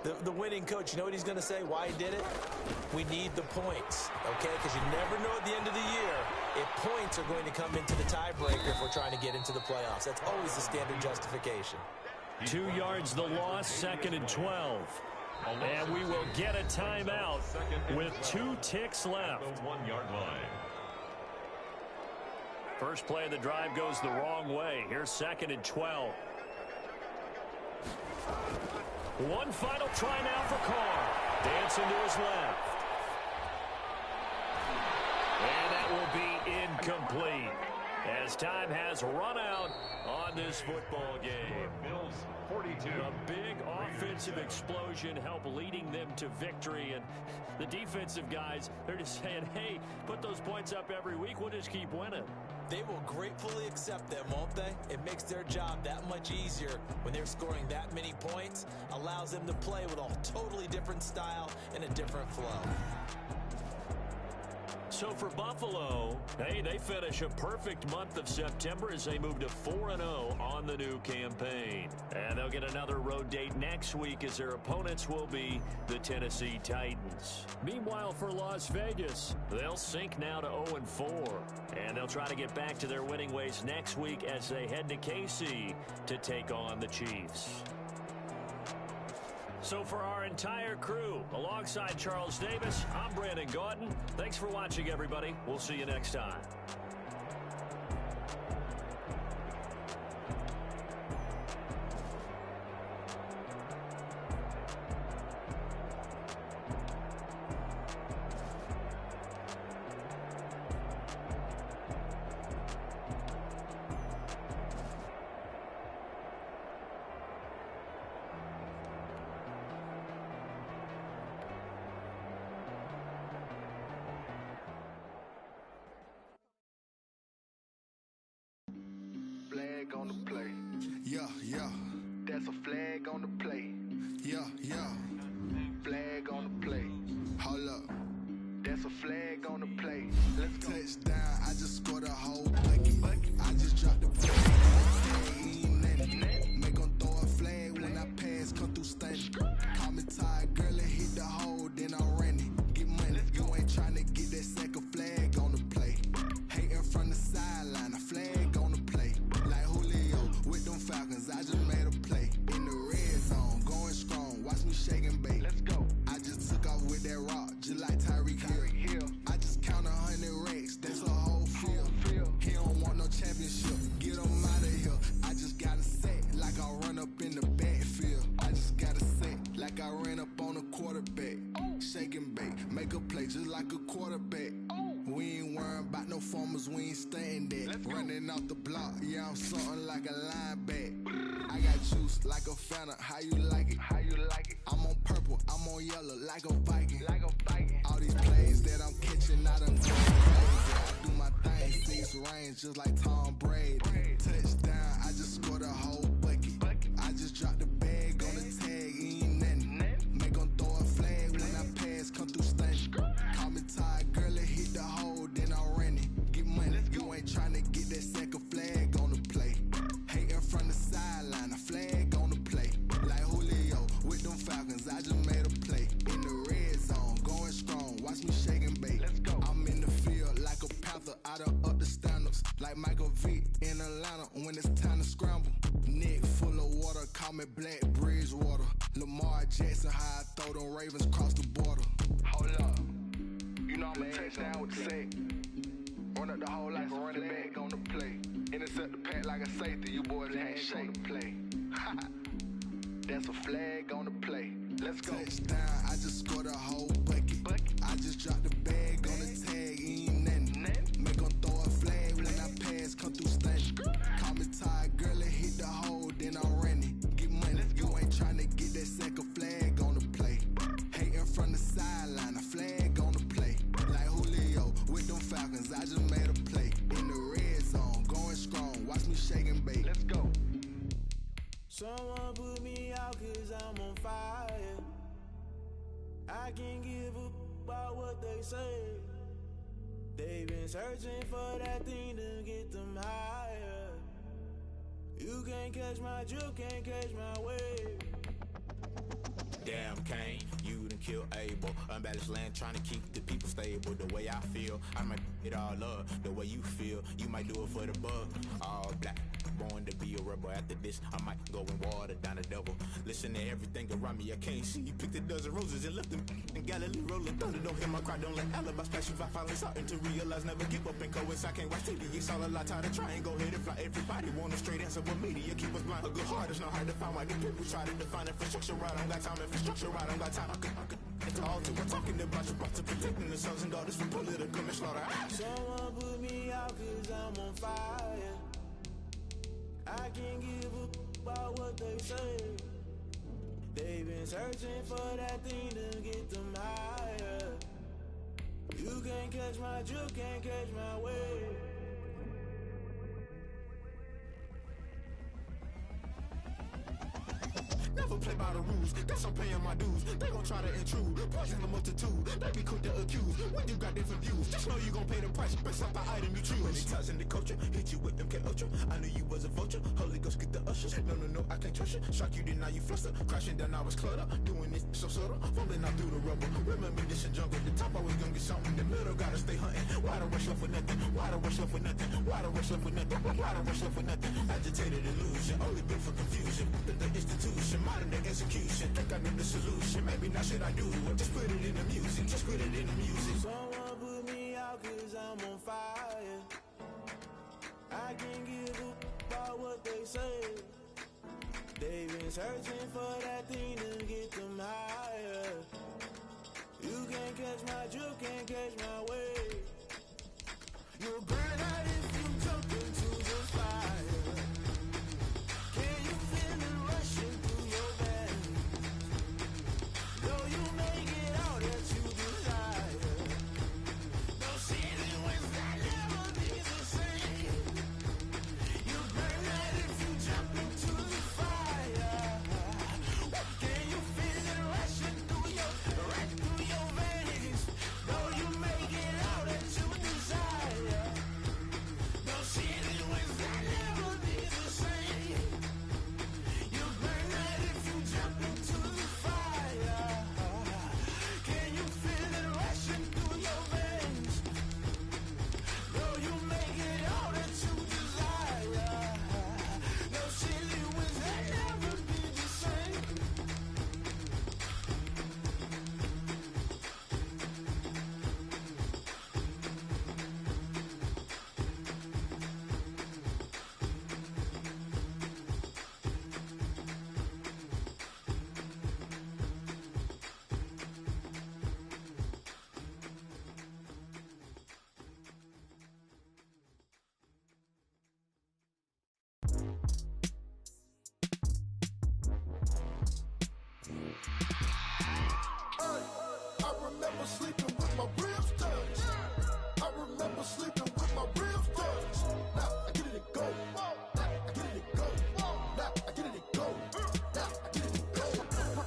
the winning coach, you know what he's going to say, why he did it? We need the points, okay? Because you never know at the end of the year if points are going to come into the tiebreaker if we're trying to get into the playoffs. That's always the standard justification. 2 yards the loss, 2nd and 12. And we will get a timeout with 2 ticks left. 1-yard line. First play of the drive goes the wrong way. Here's 2nd and 12. One final try now for Carr. Dancing to his left. And that will be incomplete, as time has run out on this football game. Bills 42. A big offensive explosion helped leading them to victory, and the defensive guys, they're just saying, hey, put those points up every week, we'll just keep winning. They will gratefully accept them, won't they? It makes their job that much easier when they're scoring that many points, allows them to play with a totally different style and a different flow. So for Buffalo, hey, they finish a perfect month of September as they move to 4-0 on the new campaign. And they'll get another road date next week as their opponents will be the Tennessee Titans. Meanwhile, for Las Vegas, they'll sink now to 0-4. And they'll try to get back to their winning ways next week as they head to KC to take on the Chiefs. So for our entire crew, alongside Charles Davis, I'm Brandon Gaudin. Thanks for watching, everybody. We'll see you next time. On the play. Yeah, yeah. That's a flag on the play. Yeah, yeah. Flag on the play. Hold up. That's a flag on the play. Let's go. Touchdown, I just scored a whole bucket. I just dropped the flag. Ain't nothing. Make 'em throw a flag when I pass, come through stunning. Call me tired, girl, and hit the hole, then I'm running. Get money. You ain't trying to get that second flag on the play. Hating from the sideline, a flag on the play. Like Julio with them Falcons, I just made a play. In the red zone, going strong, watch me shake and bake. Let's go. I just took off with that rock, just like Tyreek Hill. I just count 100 racks, that's a whole field. He don't want no championship, get him out of here. I just got a set, like I run up in the backfield. I just got a set, like I ran up on a quarterback. Shake and bake, make a play just like a quarterback. We ain't worrying about no formers, we ain't staying there. Running off the block, yeah, I'm something like a linebacker. I got juice like a Fanta, how you like it? How you like it? I'm on purple, I'm on yellow, like a Viking. Like a Viking. All these plays that I'm catching, I done gone crazy. I do my thing, 6 range, just like Tom Brady. Touchdown, I just scored a whole bucket. I just dropped the bag on the tag, ain't nothing. Make 'em throw a flag when I pass, come through stunning. Call me tired, girl, and hit the hole, then I'm running. Get money, you ain't trying to get that second flag on the play. Hating from the sideline, a flag on the play. Like Julio with them Falcons, I just made a play. In the red zone, going strong, watch me shake and bake. Let's go. I'm in the field like a panther, I done up the standards. Like Michael Vick in Atlanta when it's time to scramble. Neck full of water, call me Black Bridgewater. Lamar Jackson, how I throw them Ravens across the border. Hold up. You know I'm a touchdown with the sack. Run up the whole life, a running back on the play. Intercept the pack like a safety, you boys ain't on the play. That's a flag on the play. Let's go. Touchdown, I just scored a whole bucket. I just dropped the bag on the tag, ain't nothing. Make 'em throw a flag when I pass, come through stunning. Call me tired, girl, it hit the hole, then I'm running. Get money, you ain't tryna get that second flag on the play. Hating from the sideline, a flag on the play. Like Julio with them Falcons, I just made a play. In the red zone, going strong, watch me shake and bake. Let's go. Someone put me out cause I'm on fire. I can't give up about what they say. They've been searching for that thing to get them higher. You can't catch my drift, can't catch my wave. Damn Kane, you done killed Abel. Unbalanced land trying to keep the people stable. The way I feel, I might it all up. The way you feel, you might do it for the bug. All black, born to be a rebel. After this, I might go and water down the devil. Listen to everything around me, I can't see. You picked a dozen roses and left them in Galilee rolling thunder. Don't hear my cry, don't let alibis pass you by. Finally starting to realize, never give up and coincide. Can't watch TV, it's all a lot. Tired of trying, go ahead and fly. Everybody want a straight answer, but media keep us blind. A good heart is not hard to find. Why the people try to define infrastructure right? I don't got time, infrastructure right? I don't got time. I could it's all to we're talking about you, about to protecting the sons and daughters from political manslaughter. Someone put me out cause I'm on fire. I can't give up about what they say. They've been searching for that thing to get them higher. You can't catch my drift, can't catch my wave. Never play by the rules, guess I'm paying my dues. They gon' try to intrude, poison the multitude. They be quick to accuse, when you got different views. Just know you gon' pay the price, based off the item you choose. Many times in the culture, hit you with them K-Ultra. I knew you was a vulture, Holy Ghost get the ushers. No, I can't trust you. Shock you, then now you fluster. Crashing down, I was clutter. Doing this so subtle, fumbling out through the rubble. Remember this in jungle, the top always gonna get something. The middle gotta stay hunting. Why the rush left for nothing? Why the rush left for nothing? Why the rush left for nothing? Why the rush left for nothing? Agitated illusion, only built for confusion. The institution, modern day execution. Think I know the solution. Maybe not should I do it? Just put it in the music. Just put it in the music. Someone put me out cause I'm on fire. I can't give up about what they say. They've been searching for that thing to get them higher. You can't catch my drift, can't catch my wave. You'll burn out if you jump into the fire. Can you feel it rushing through your veins? Though you make it all that you desire. No city was that never be the same. You burn out if you jump into the fire. Can you feel it rushing through your veins? Though you make it all that you desire. No city was that never be the same. You burn out if you jump into the fire. Can you feel it rushing through your veins? Though you make it all that you desire. No city was that never be the same. I remember sleeping with my ribs touched. I remember sleeping with my ribs touched. Now I get it to go. Now I get it to go. Now I get it to go. Now I get it to go.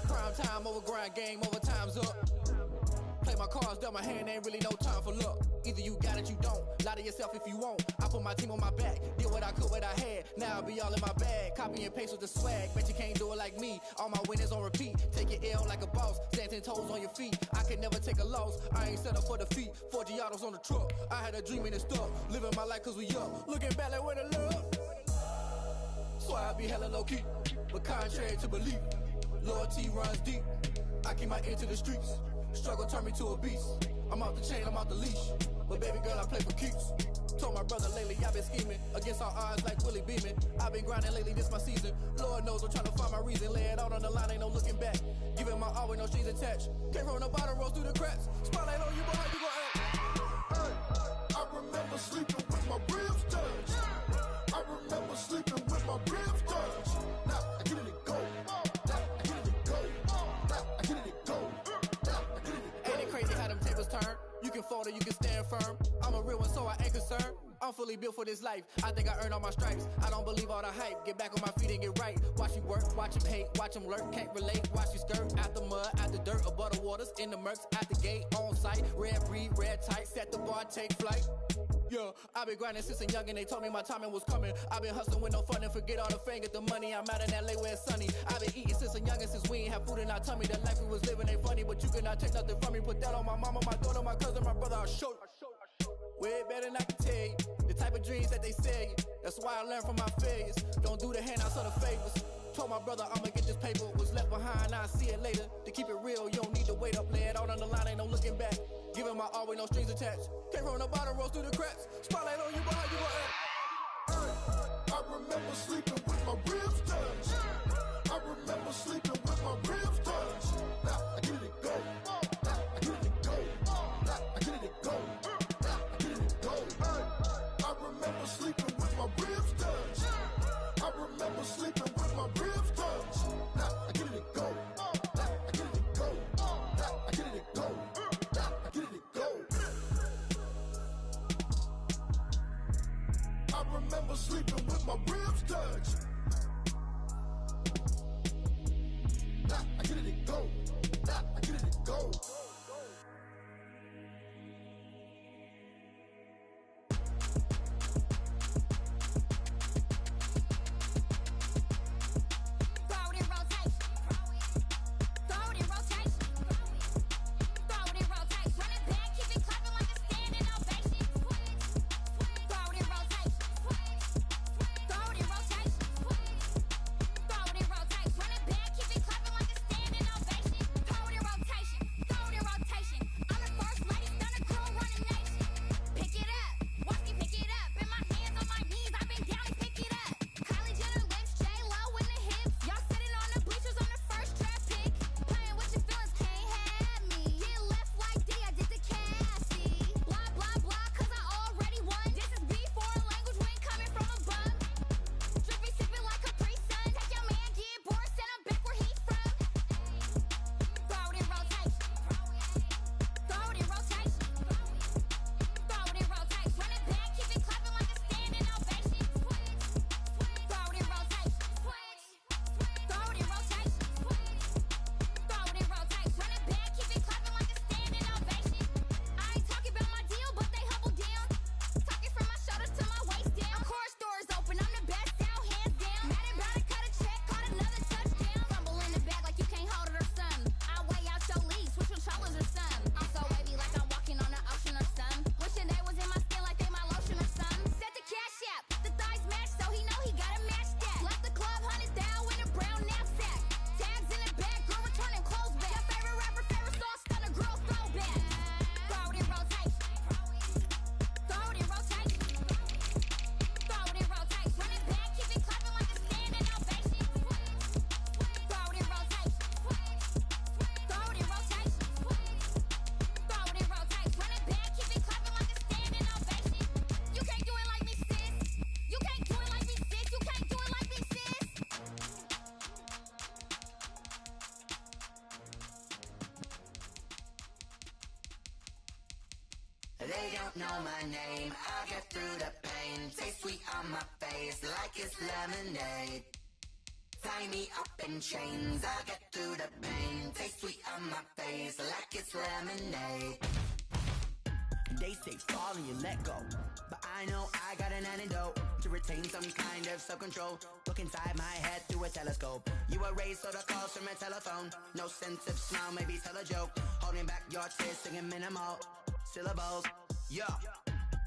Prime time over grind game, over time's up. Play my cards, dealt my hand, ain't really no time for luck. Either you got it, you don't. Lie to yourself if you won't. I put my team on my back, did what I could, what I had. Now I'll be all in my bag. Copy and paste with the swag. Bet you can't do it like me. All my winners on repeat. Take your L like a boss. Stand 10 toes on your feet. I can never take a loss. I ain't set up for defeat. 4 Giottos on the truck. I had a dream and it stuck. Living my life cause we up. Looking back like where the love. So I be hella low key. But contrary to belief, loyalty runs deep. I keep my ear to the streets. Struggle turned me to a beast. I'm off the chain, I'm off the leash. but baby girl, I play for keeps. Told my brother lately, I've been scheming against all odds like Willie Beeman. I've been grinding lately, this my season. Lord knows I'm trying to find my reason. Lay it out on the line, ain't no looking back. Giving my all with no strings attached. Came from the bottom, rose through the cracks. Spotlight on you, but how you gon' act? Hey, I remember sleeping with my ribs touched. I remember sleeping with my ribs touched. Now I get it to go. Now I get it to go. Now I get it to go. Now I get it to go. Ain't it crazy how them tables turn? You can fold or you can stand firm. I'm a real one, so I ain't concerned. I'm fully built for this life. I think I earned all my stripes. I don't believe all the hype. Get back on my feet and get right. Watch you work, watch him hate, watch him lurk. Can't relate, watch you skirt. Out the mud, out the dirt, above the waters, in the murks, out the gate, on site. Red breed, red tight, set the bar, take flight. Yeah, I've been grinding since a young and they told me my timing was coming. I've been hustling with no fun and forget all the fame, get the money. I'm out in LA where it's sunny. I've been eating since a young and since we ain't have food in our tummy. The life we was living ain't funny, but you cannot take nothing from me. Put that on my mama, my daughter, my cousin, my brother, I'll show you. Way better than I can tell you. The type of dreams that they sell you. That's why I learned from my failures. Don't do the handouts or the favors. Told my brother I'ma get this paper. Was left behind, I'll see it later. To keep it real, you don't need to wait up. Lay it out on the line, ain't no looking back. Giving my all with no strings attached. Came from the bottom, rose through the cracks. Spotlight on you, but how you gon' act? I remember sleeping with my ribs touched. I remember sleeping with my ribs touched. Now I get it to go. Now I get it to go. Now I get it to go. Now I get it to go. I remember sleeping with my ribs touched. I remember sleeping with my ribs touched. Now I get it to go. Now I get it to go. Now I get it to go. Now I get it to go. I remember sleeping with my ribs touched. Now I get it to go. Now I get it to go. They don't know my name, I get through the pain. Taste sweet on my face like it's lemonade. Tie me up in chains, I get through the pain. Taste sweet on my face like it's lemonade. They say fall and you let go, but I know I got an antidote to retain some kind of self-control. Look inside my head through a telescope. You erase all the calls from a telephone. No sense of smile, maybe tell a joke. Holding back your tears, singing minimal syllables. Yeah,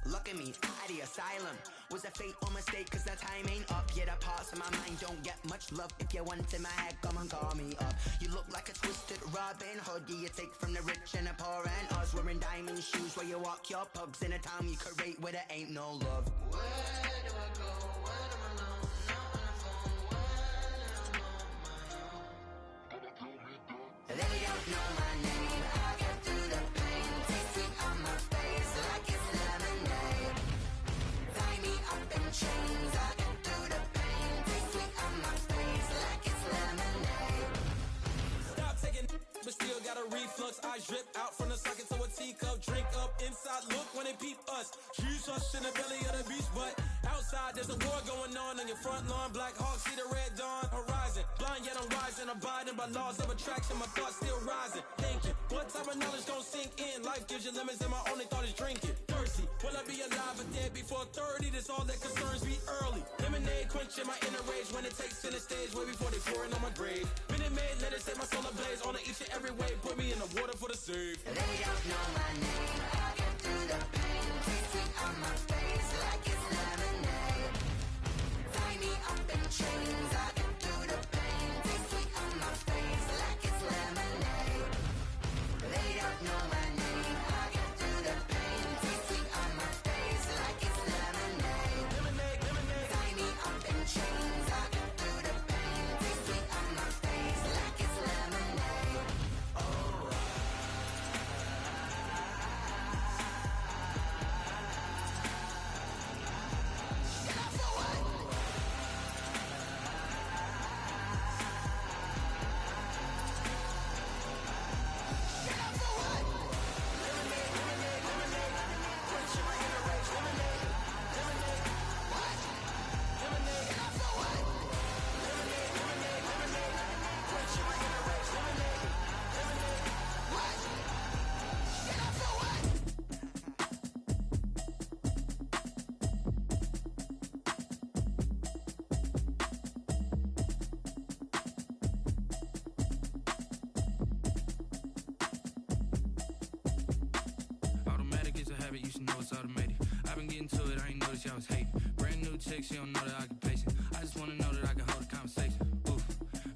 Look at me, out of the asylum. Was a fate or mistake, cause the time ain't up. Yeah, the parts of my mind don't get much love. If you want in my head, come and call me up. You look like a twisted Robin Hood. Yeah, you take from the rich and the poor and us. Wearing diamond shoes where you walk your pugs. In a town you create where there ain't no love. Where do I go? When I'm alone? Not on the phone. When I'm on my own. They don't know my name. I get through the pain. Taste sweet on my face like it's lemonade. Tie me up in chains. I get through the pain. Taste sweet on my face like it's lemonade. Stop taking but still got a reflux. Eyes drip out from the socket to a teacup. Drink up inside, look when they peep us. Shoes us in the belly of the beast, but outside there's a war going on your front lawn. Black Hawk, see the red dawn horizon. Blind yet I'm rising, abiding by laws of attraction. My thoughts still rising, thinking what type of knowledge gon' sink in? Life gives you lemons and my only thought is drinking. Thirsty, will I be alive or dead before 30? That's all that concerns me early. Lemonade quenching my inner rage when it takes center stage way before they pour it on my grave. Minute Maid, let it set my soul ablaze on each and every way. Put me in the water for the save. They don't know my name. I get through the pain. Taste sweet on my face like it's lemonade. Tie me up in chains. I get through the pain. Taste sweet on my face like it's lemonade. They don't know my name. I get through the pain. Taste sweet on my face like it's lemonade. Lemonade, lemonade. Tie me up in chains. I get through the pain. Taste sweet on my face like it's lemonade. Automatic is a habit, you should know it's automated. I've been getting to it, I ain't noticed y'all was hating. Brand new chick, she don't know the occupation. I just wanna know that I can hold a conversation. Oof,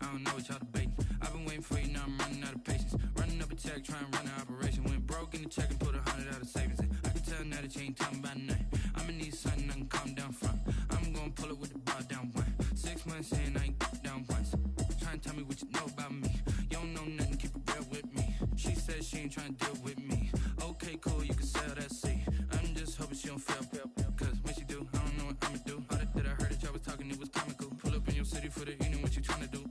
I don't know what y'all debating. I've been waiting for you, now I'm running out of patience. Running up a check, trying to run an operation. Went broke in the check and put 100 out of savings in. I can tell now that you ain't talking about nothing. I'ma need something I can calm down from. I'm gonna pull it with the bar down one. 6 months in, I ain't down once. Trying to tell me what you know about me. You don't know nothing, keep it real with me. She said she ain't trying to deal with me. Okay, cool, you can sell that seat. I'm just hoping she don't fail. Cause when she do, I don't know what I'ma do. All that I heard that y'all was talking, it was comical. Pull up in your city for the evening, what you trying to do?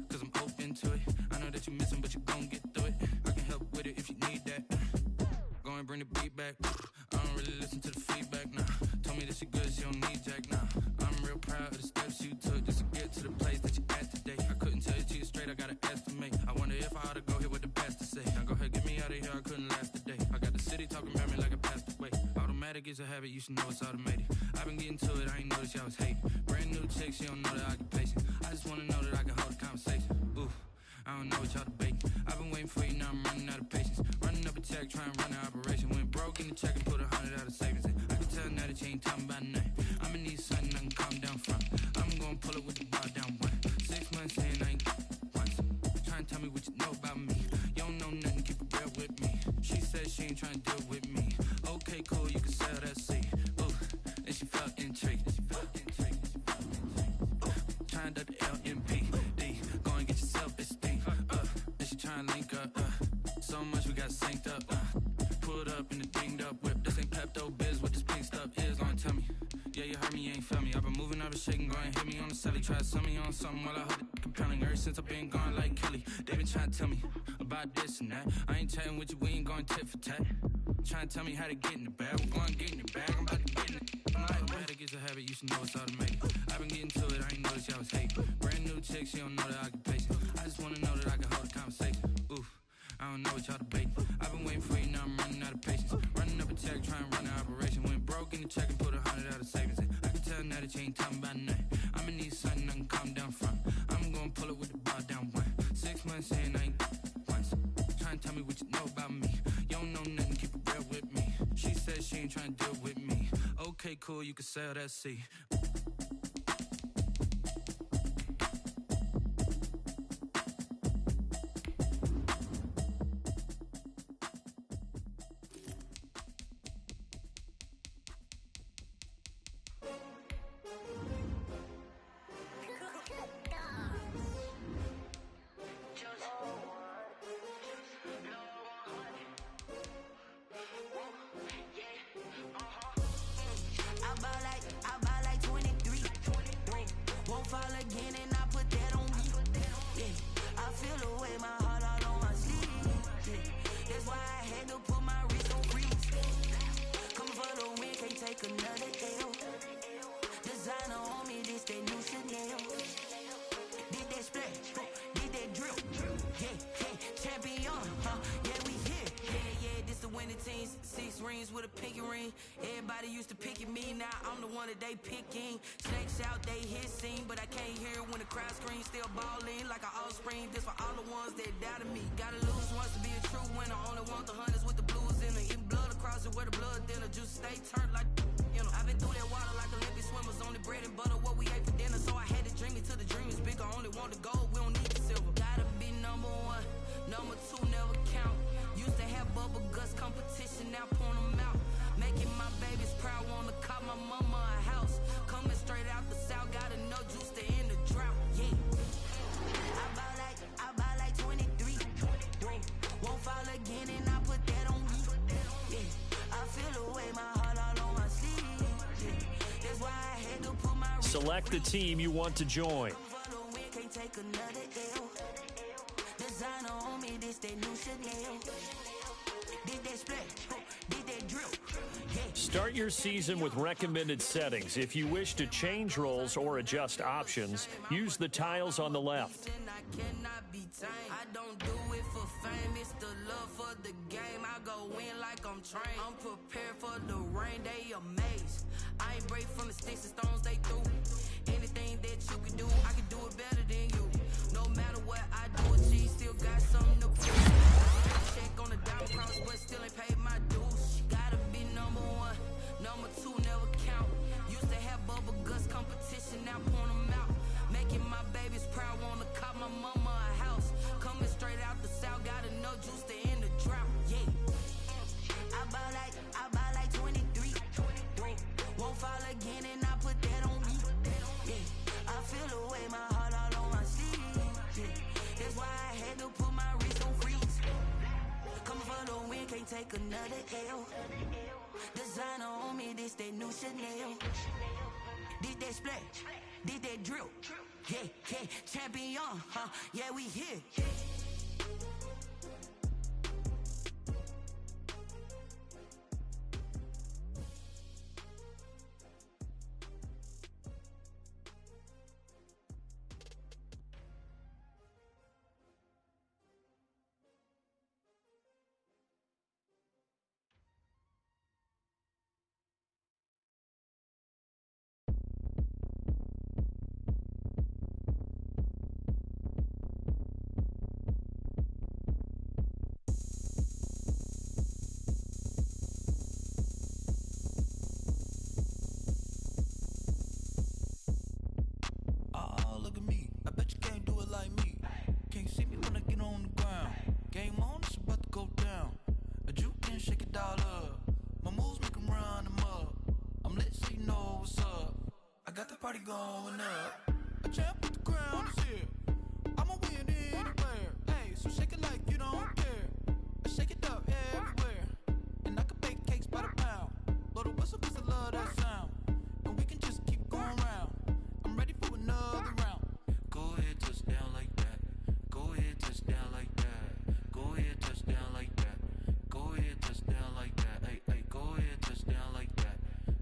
Cause I'm open to it. I know that you missing, but you gon' get through it. I can help with it if you need that. Go and bring the beat back. I don't really listen to the feedback, nah. Told me that she good, she don't need jack, nah. I'm real proud of the steps you took just to get to the place that you at today. I couldn't tell you to you straight, I gotta estimate. I wonder if I ought to go here with the pastor say. Now go ahead, get me out of here, I couldn't last a day. I got the city talking about me like I passed away. Automatic is a habit, you should know it's automated. I've been getting to it, I ain't noticed y'all was hating. Brand new chick, she don't know the occupation. I just wanna know that I can hold a conversation. Oof, I don't know what y'all debating. I've been waiting for you, now I'm running out of patience. Running up a check, trying to run an operation. Went broke in the check and put 100 out of savings in. I can tell now that you ain't talking about nothing. I'ma need something I can calm down from. I'm gonna pull it with the bar down one. 6 months in, I ain't once. Trying to tell me what you know about me. You don't know nothing, keep it real with me. She said she ain't trying to deal with me. Okay, cool, you can sell that seat. Ooh, and she felt intrigued. Trying to the LMPD. Go and get your self-esteem. And she trying to link up. So much we got synced up. Pulled up in the dinged up whip. This ain't Pepto-Biz, what this pink stuff is. Gonna tell me. Yeah, you heard me, you ain't felt me. I've been moving, I've been shaking, go and hit me on the celly. Try to sell me on something while I hold it compelling. Ever since I've been gone like Kelly, they been trying to tell me about this and that. I ain't chatting with you, we ain't going tit for tat. Trying to tell me how to get in the bag. We're going to get in the bag, I'm about to get in it. Automatic is a habit, you should know it's automated. I've been getting to it, I ain't noticed y'all was hating. Brand new chick, she don't know the occupation. I just wanna know that I can hold a conversation. Oof, I don't know what y'all debating. I've been waiting for you, now I'm running out of patience. Running up a check, trying to run an operation. Went broke in the check and put 100 out of savings in. I can tell now that you ain't talking about nothing. I'ma need something I can calm down from. I'm gonna pull it with the bar down one. 6 months in, I ain't once. Trying to tell me what you know about me. You don't know nothing, keep it real with me. She said she ain't trying to deal with me. Okay, cool, you can sail that sea. I buy like 23. Won't fall again and I put that on me. Yeah, I feel the way my heart all on my sleeve. Yeah, that's why I had to put my wrist on freeze. Coming for the win, can't take another L. Designer on me, this that new Chanel. Did that splash, did that drill. Yeah, champion, yeah, we here. Yeah, this the winning team. 6 rings with a pinky ring. Everybody used to pick at me, now I'm the one that they picking. Snakes out, they hit scene, but I can't hear it when the crowd screams. Still balling like an offspring. This for all the ones that doubted me. Gotta lose once to be a true winner. Only want the hunters with the blues in it. Eating blood across it where the blood dinner. Juice stay turned like, you know. I've been through that water like Olympic swimmers. Only bread and butter, what we ate for dinner. So I had to dream it till the dream is bigger. Only want the gold, we don't need the silver. Gotta be number 1, number 2 never count. Used to have bubble guts competition, now point them out. Making my babies proud, wanna call my mama a house. Coming straight out the south, gotta know juice to end the drought. Yeah, I buy like 23. Won't fall again and I put that on me. Yeah, I feel the way my heart all on my sleeve. Yeah, that's why I had to put my Select the team you want to join. can't take another L. Designer on me, this that new Chanel. Did that splash, did that drill. Start your season with recommended settings. If you wish to change roles or adjust options, use the tiles on the left. I don't do it for fame, it's the love for the game. I go in like I'm trained. I'm prepared for the rain, they amazed. I ain't break from the sticks and stones they threw. Anything that you can do, I can do it better than you. No matter what I do, she still got something to prove. Check on the diamond cross, but still ain't paid my dues. Gotta be number 1, number 2 never count. Used to have bubble guts competition, now point them out. Making my babies proud, wanna call my mama a house. Coming straight out the south, gotta know juice to end the drought. Yeah, I buy like 23. Won't fall again and I put that on me. Yeah, I feel the way my heart all on my sleeve. Yeah, that's why I had to put my wrist on freeze. Coming for the win, can't take another L. Designer on me, this that new Chanel. Did that splash, did that drill. Yeah, champion, yeah, we here. Party going up. A champ with the crown is here. I'ma win anywhere. Hey, so shake it like you don't care. I shake it up everywhere. And I can bake cakes by the pound. Blow the whistle 'cause I love that sound. And we can just keep going round. I'm ready for another round. Go ahead, touch down like that. Go ahead, touch down like that. Go ahead, touch down like that. Go ahead, touch down like that. Hey, go ahead, touch down like that.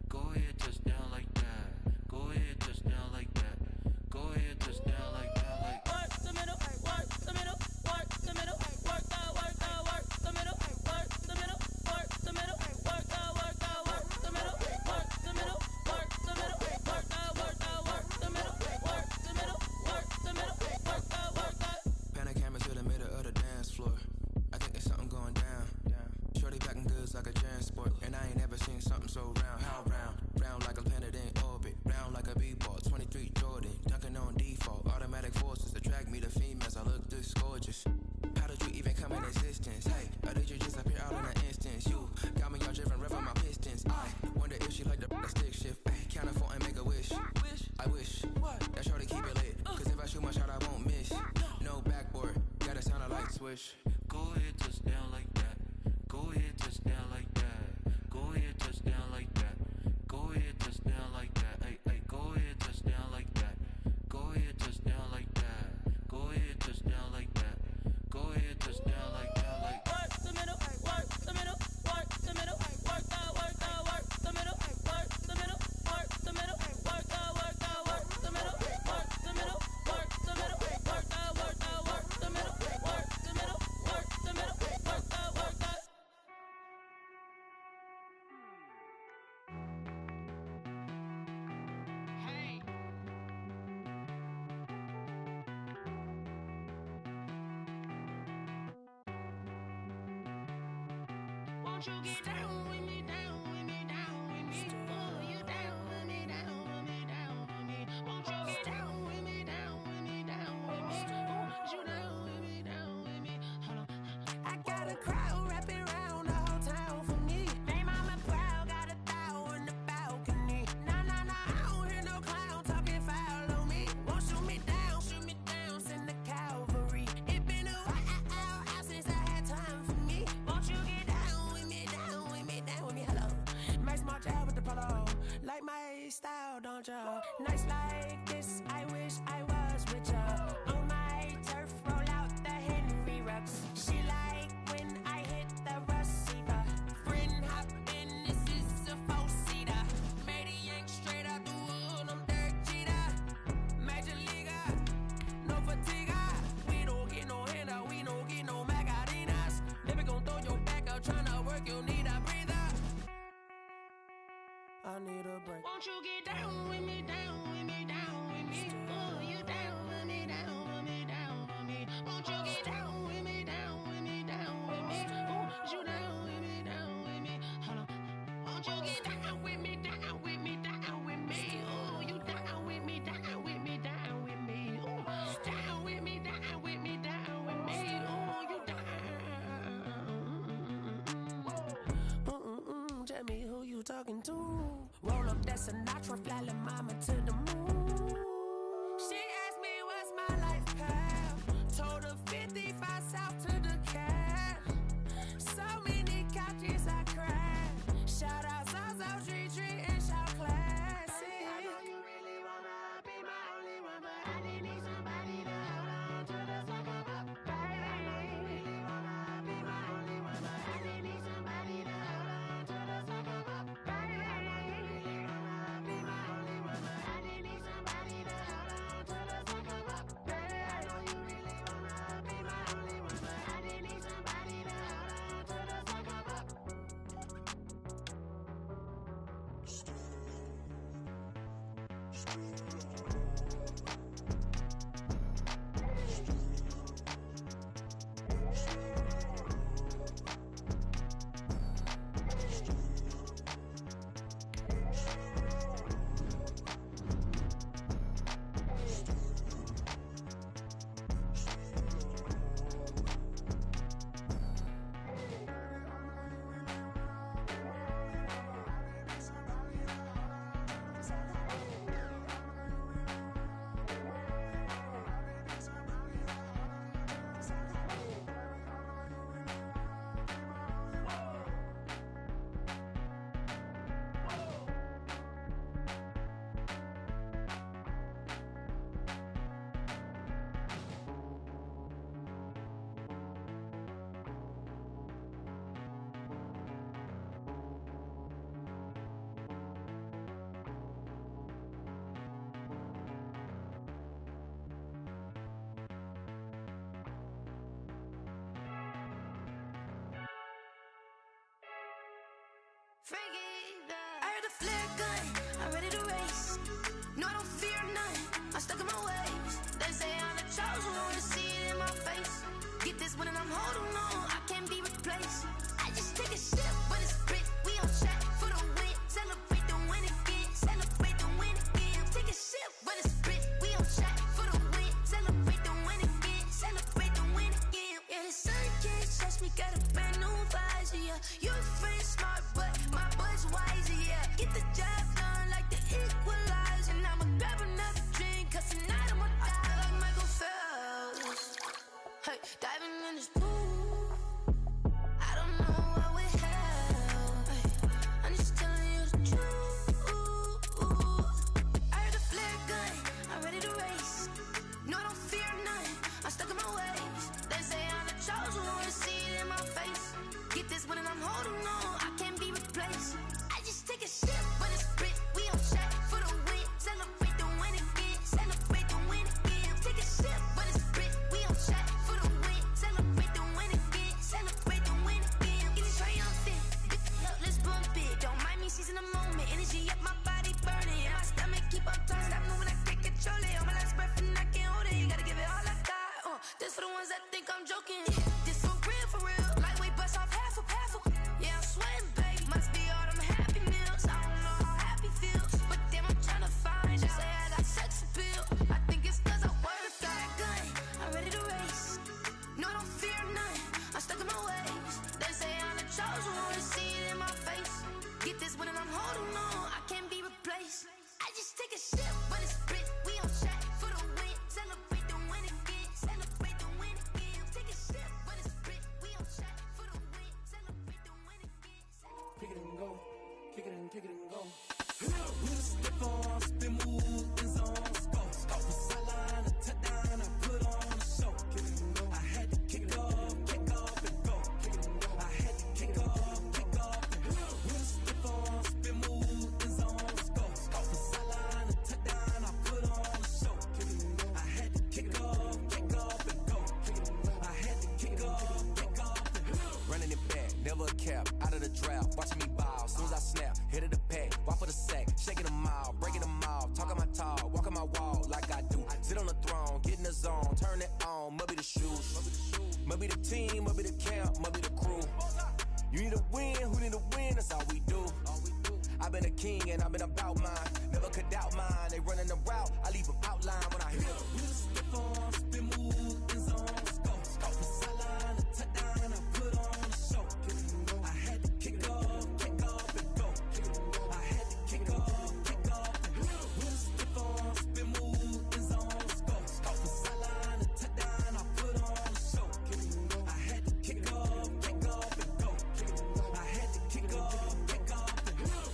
Go ahead, touch down like that. Go ahead, touch down like that. Go ahead, touch down like that. moves like a transport. And I ain't never seen something so round. How round? Round like a planet in orbit. Round like a b-ball. 23 Jordan. Dunking on default. Automatic forces attract me to females. I look this gorgeous. How did you even come in existence? Hey, or did you just appear out in an instance? You got me all driven, revving my pistons. I wonder if she like the stick shift. Ay, count a 4 and make a wish. I wish that shorty keep it lit. Cause if I shoot my shot, I won't miss. No backboard, gotta sound a light switch. Go ahead, touch down like that. Go ahead, touch down like that. Go ahead, touch down like that. Go ahead, touch down like that. Ay, ay, go ahead, touch down like that. Go ahead, touch down like that. Go ahead, touch down like that. Go ahead, touch down like that. Like work the middle, work the middle, work the middle, work the middle, work the middle, work the middle, work the middle, work the middle, work the middle, work the middle, work the middle, work the middle, work the middle, work the middle, work the. Hey. Won't you get down with me, down with me, down with me? Oh, you down with me, down with me, down with me? Won't you get down with me, down with me, down with me? Oh, you down with me, down with me? Hold on. I got a crowd wrapping around the whole town for me. They mama proud, got a thou in the balcony. Nah, nah, nah, I don't hear no clown talking foul on me. Won't shoot me down, send the cavalry. It been a while since I had time for me. Won't you get down with me, down with me, down with me? Hello. Max March out with the polo. Like my style, don't ya? Nights like this, I wish I was with ya. On my turf, roll out the Henry Rux. She like when I hit the receiver. Friend hop in, this is a four-seater. Made a yank straight out the wood, I'm Derek Jeter. Major leaguer, no fatigue. We don't get no handout, we don't get no Magarinas. Baby gon' throw your back out, tryna work, you need a breather. I need a break. Won't you get down with me, down with me, down with me? Oh, you down with me, down with me, down with me? Won't you get down with me, down with me, down with me? Oh, you down with me, down with me? Hold on. Won't you get down with me, down with me, down with me? Oh, you down with me, down with me, down with me? Oh, down with me, down with me, down with me? Oh, you down. Tell me who you talking to. Roll up that Sinatra, fly la mama to the moon. She asked me what's my life path. Told her 55 south to the cab. So many couches I cried. Shout out South Street and shout classic. I know you really wanna be my only one, but I didn't need somebody to hold on to the second up. Baby, I know you really wanna be my only one, but I didn't need somebody to hold on to the second up. Baby, I know you really wanna be my only one, but I didn't need somebody to hold on to the second up. Baby, I know you really wanna be my only one, but I didn't need somebody to hold on to the second up. I heard a flare gun, I'm ready to race. No, I don't fear nothing, I'm stuck in my ways. They say I'm the chosen one, see it in my face. Get this one and I'm holding on, I can't be replaced. I just take a sip, but it's kick it and go. With a stiff arm, spin move, in zone, scope. Off the sideline, a touchdown, I put on a show. I had to kick off and go. I had to kick off and go. With a stiff arm, spin move, in zone, scope. Off the sideline, a touchdown, I put on a show. I had to kick off and go. I had to kick off and go. Running it back, never a cap, out of the draft, watching me ball. Soon as I snap, hit of the pack, walk for the sack, shaking them all, breaking them all, talking my talk, walking my wall like I do. Sit on the throne, get in the zone, turn it on, must be the shoes, must be the team, must be the camp, must be the crew. You need a win, who need a win, that's all we do. I've been a king and I've been about mine, never could doubt mine. They running the route, I leave them outline when I hit them. With a stiff arm, spin move, in zone, scope. Off the sideline, a touchdown, I put on a show. I had to kick off and go. I had to kick off and go. With a stiff arm, spin move, in zone, scope. Off the sideline, a touchdown, I put on a show. I had to kick off and go. I had to kick off and go.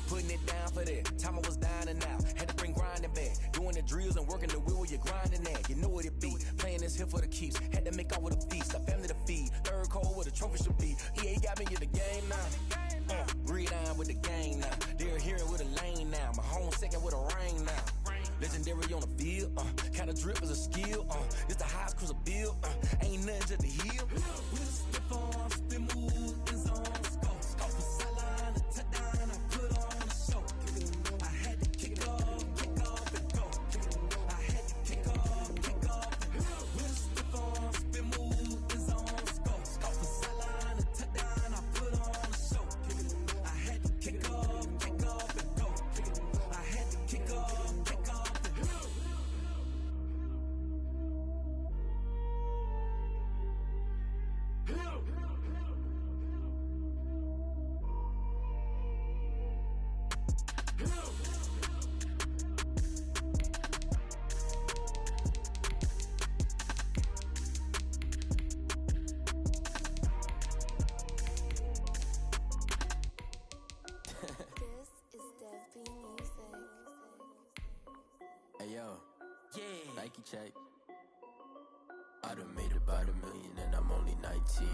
Putting it down for that, time I was down and out, had to bring grinding back, doing the drills and working the wheel where you're grinding at, you know what it be, playing this here for the keeps, had to make out with a feast, a family to feed, third cold where the trophy should be, EA got me in the game now, breathe on with the game now, they're here with a lane now, my home second with a rain now, legendary on the field, kinda drip is a skill, it's the highest cruiser bill, ain't nothing just the heel. With a stiff arm, spin move, in zone, scope. Off the sideline, a touchdown, I put on a show. I had to kick off and go. I had to kick off and go. With a stiff arm, spin move, in zone, scope. Off the sideline, a touchdown, I put on a show. I had to kick off and go. I had to kick off and go. Hey yo, Nike check. I done made about $1 million and I'm only 19.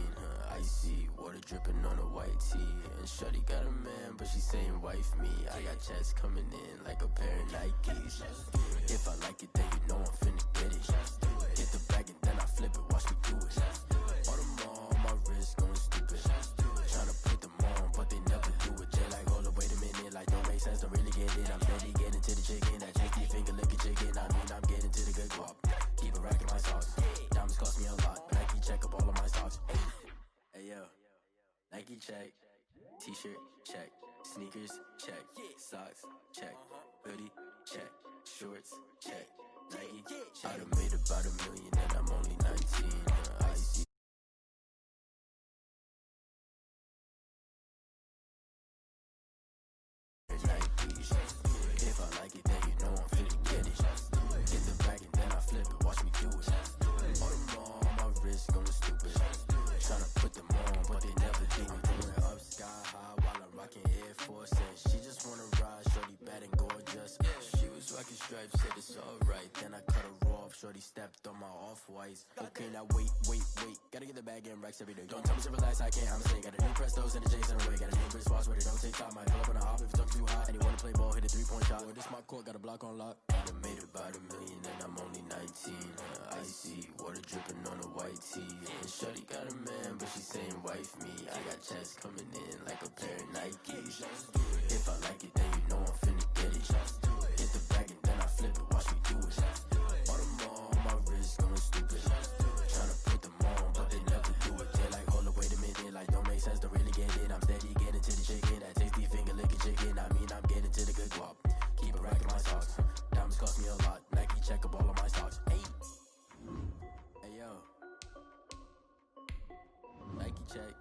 Icy water dripping on a white tee. And shorty got a man, but she saying wife me. I got checks coming in like a pair of Nikes. If I like it, then you know I'm finna get it. Get the bag and then I flip it, watch me do it. All them on my wrist going stupid. Tryna put them on, but they never do it. They like, hold up, wait a minute, like don't make sense, don't really get it. I'm steady getting to the chicken, that tasty finger licking chicken. I mean, I'm getting to the good guap. Keep a rack in my sauce. Diamonds cost me a lot, but Nike check up all of my stocks. Hey yo, Nike check, t-shirt check, sneakers check, socks check, hoodie check, shorts check, Nike. I done made about $1 million and I'm only 19. I see. If I like it, then you know I'm finna get it. Get the bag and then I flip it, watch me do it. All them on my wrist going stupid. Tryna put them on, but they never do it. Going up sky high while I'm rocking Air Force. She just wanna ride, shorty bad and gorgeous. She was rocking stripes, said it's alright. Then I cut her off, shorty stepped on my off-whites. Okay, now wait. Gotta get the bag and racks every day. Don't tell me to relax, I can't, I'ma say. Got a new Prestos and a J's in a way. Got a new Chris Foss, but it don't take time. Might pull up on a hop if it's up too hot. And you wanna play ball, hit a 3-point shot. Or this my court, got a block on lock. I done made about $1 million and I'm only 19. Icy water dripping on a white tee. And shorty got a man, but she saying wife me. I got checks coming in like a pair of Nikes. If I like it, then you know I'm finna get it. Get the bag and then I flip it, watch me do it. All them on my wrist going stupid. Tryna put them on, but they never do it. They like, hold up, wait a minute, like don't make sense, don't really get it. I'm steady getting to the chicken, that tasty finger licking chicken. I mean, I'm getting to the good guap. Keep a rack in my socks. Diamonds cost me a lot. Nike check up all of my stocks. Hey yo, Nike check.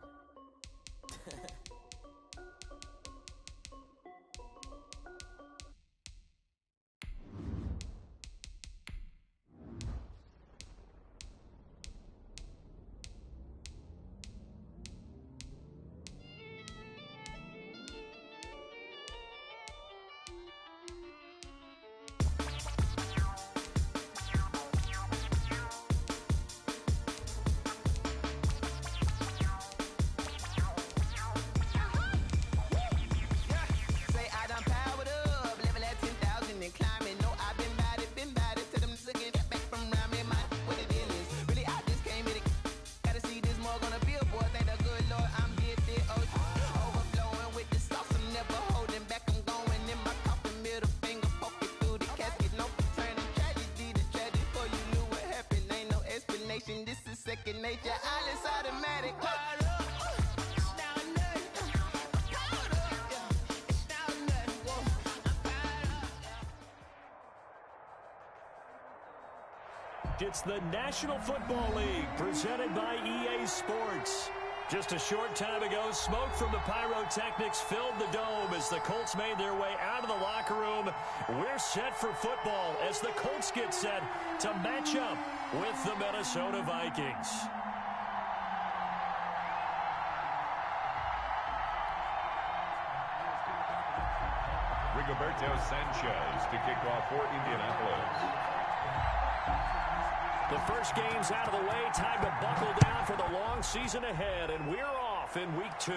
It's the National Football League presented by EA Sports. Just a short time ago, smoke from the pyrotechnics filled the dome as the Colts made their way out of the locker room. We're set for football as the Colts get set to match up with the Minnesota Vikings. Rigoberto Sanchez to kick off for Indianapolis. The first game's out of the way. Time to buckle down for the long season ahead, and we're off in week 2.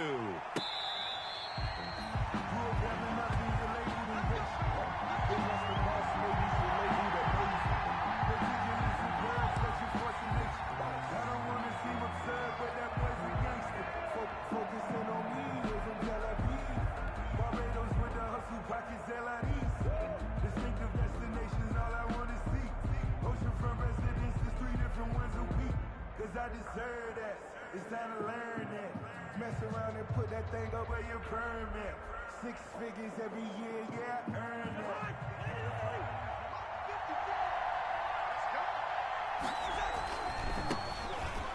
I deserve that. It's time to learn that. Mess around and put that thing up where you burn it. 6 figures every year, yeah, I earn that.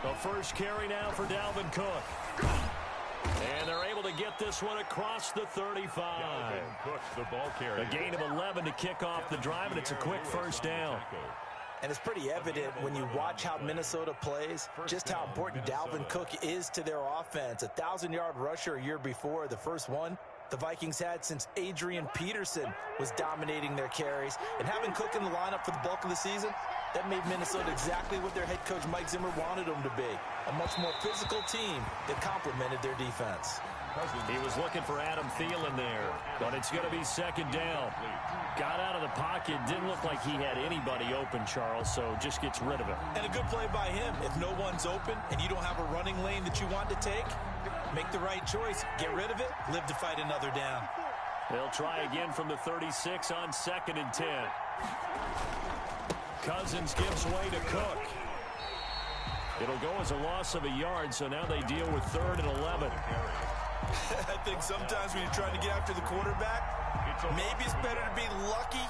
The first carry now for Dalvin Cook. And they're able to get this one across the 35. Dalvin Cook, the ball carrier. A gain of 11 to kick off the drive, and it's a quick first down. And it's pretty evident when you watch how Minnesota plays, just how important Dalvin Cook is to their offense. 1,000-yard rusher a year before, the first one the Vikings had since Adrian Peterson was dominating their carries. And having Cook in the lineup for the bulk of the season, that made Minnesota exactly what their head coach Mike Zimmer wanted them to be. A much more physical team that complemented their defense. He was looking for Adam Thielen there, but it's going to be second down. Got out of the pocket, didn't look like he had anybody open, Charles, so just gets rid of it. And a good play by him. If no one's open and you don't have a running lane that you want to take, make the right choice. Get rid of it, live to fight another down. They'll try again from the 36 on 2nd and 10. Cousins gives way to Cook. It'll go as a loss of a yard, so now they deal with 3rd and 11. I think sometimes when you're trying to get after the quarterback, maybe it's better to be lucky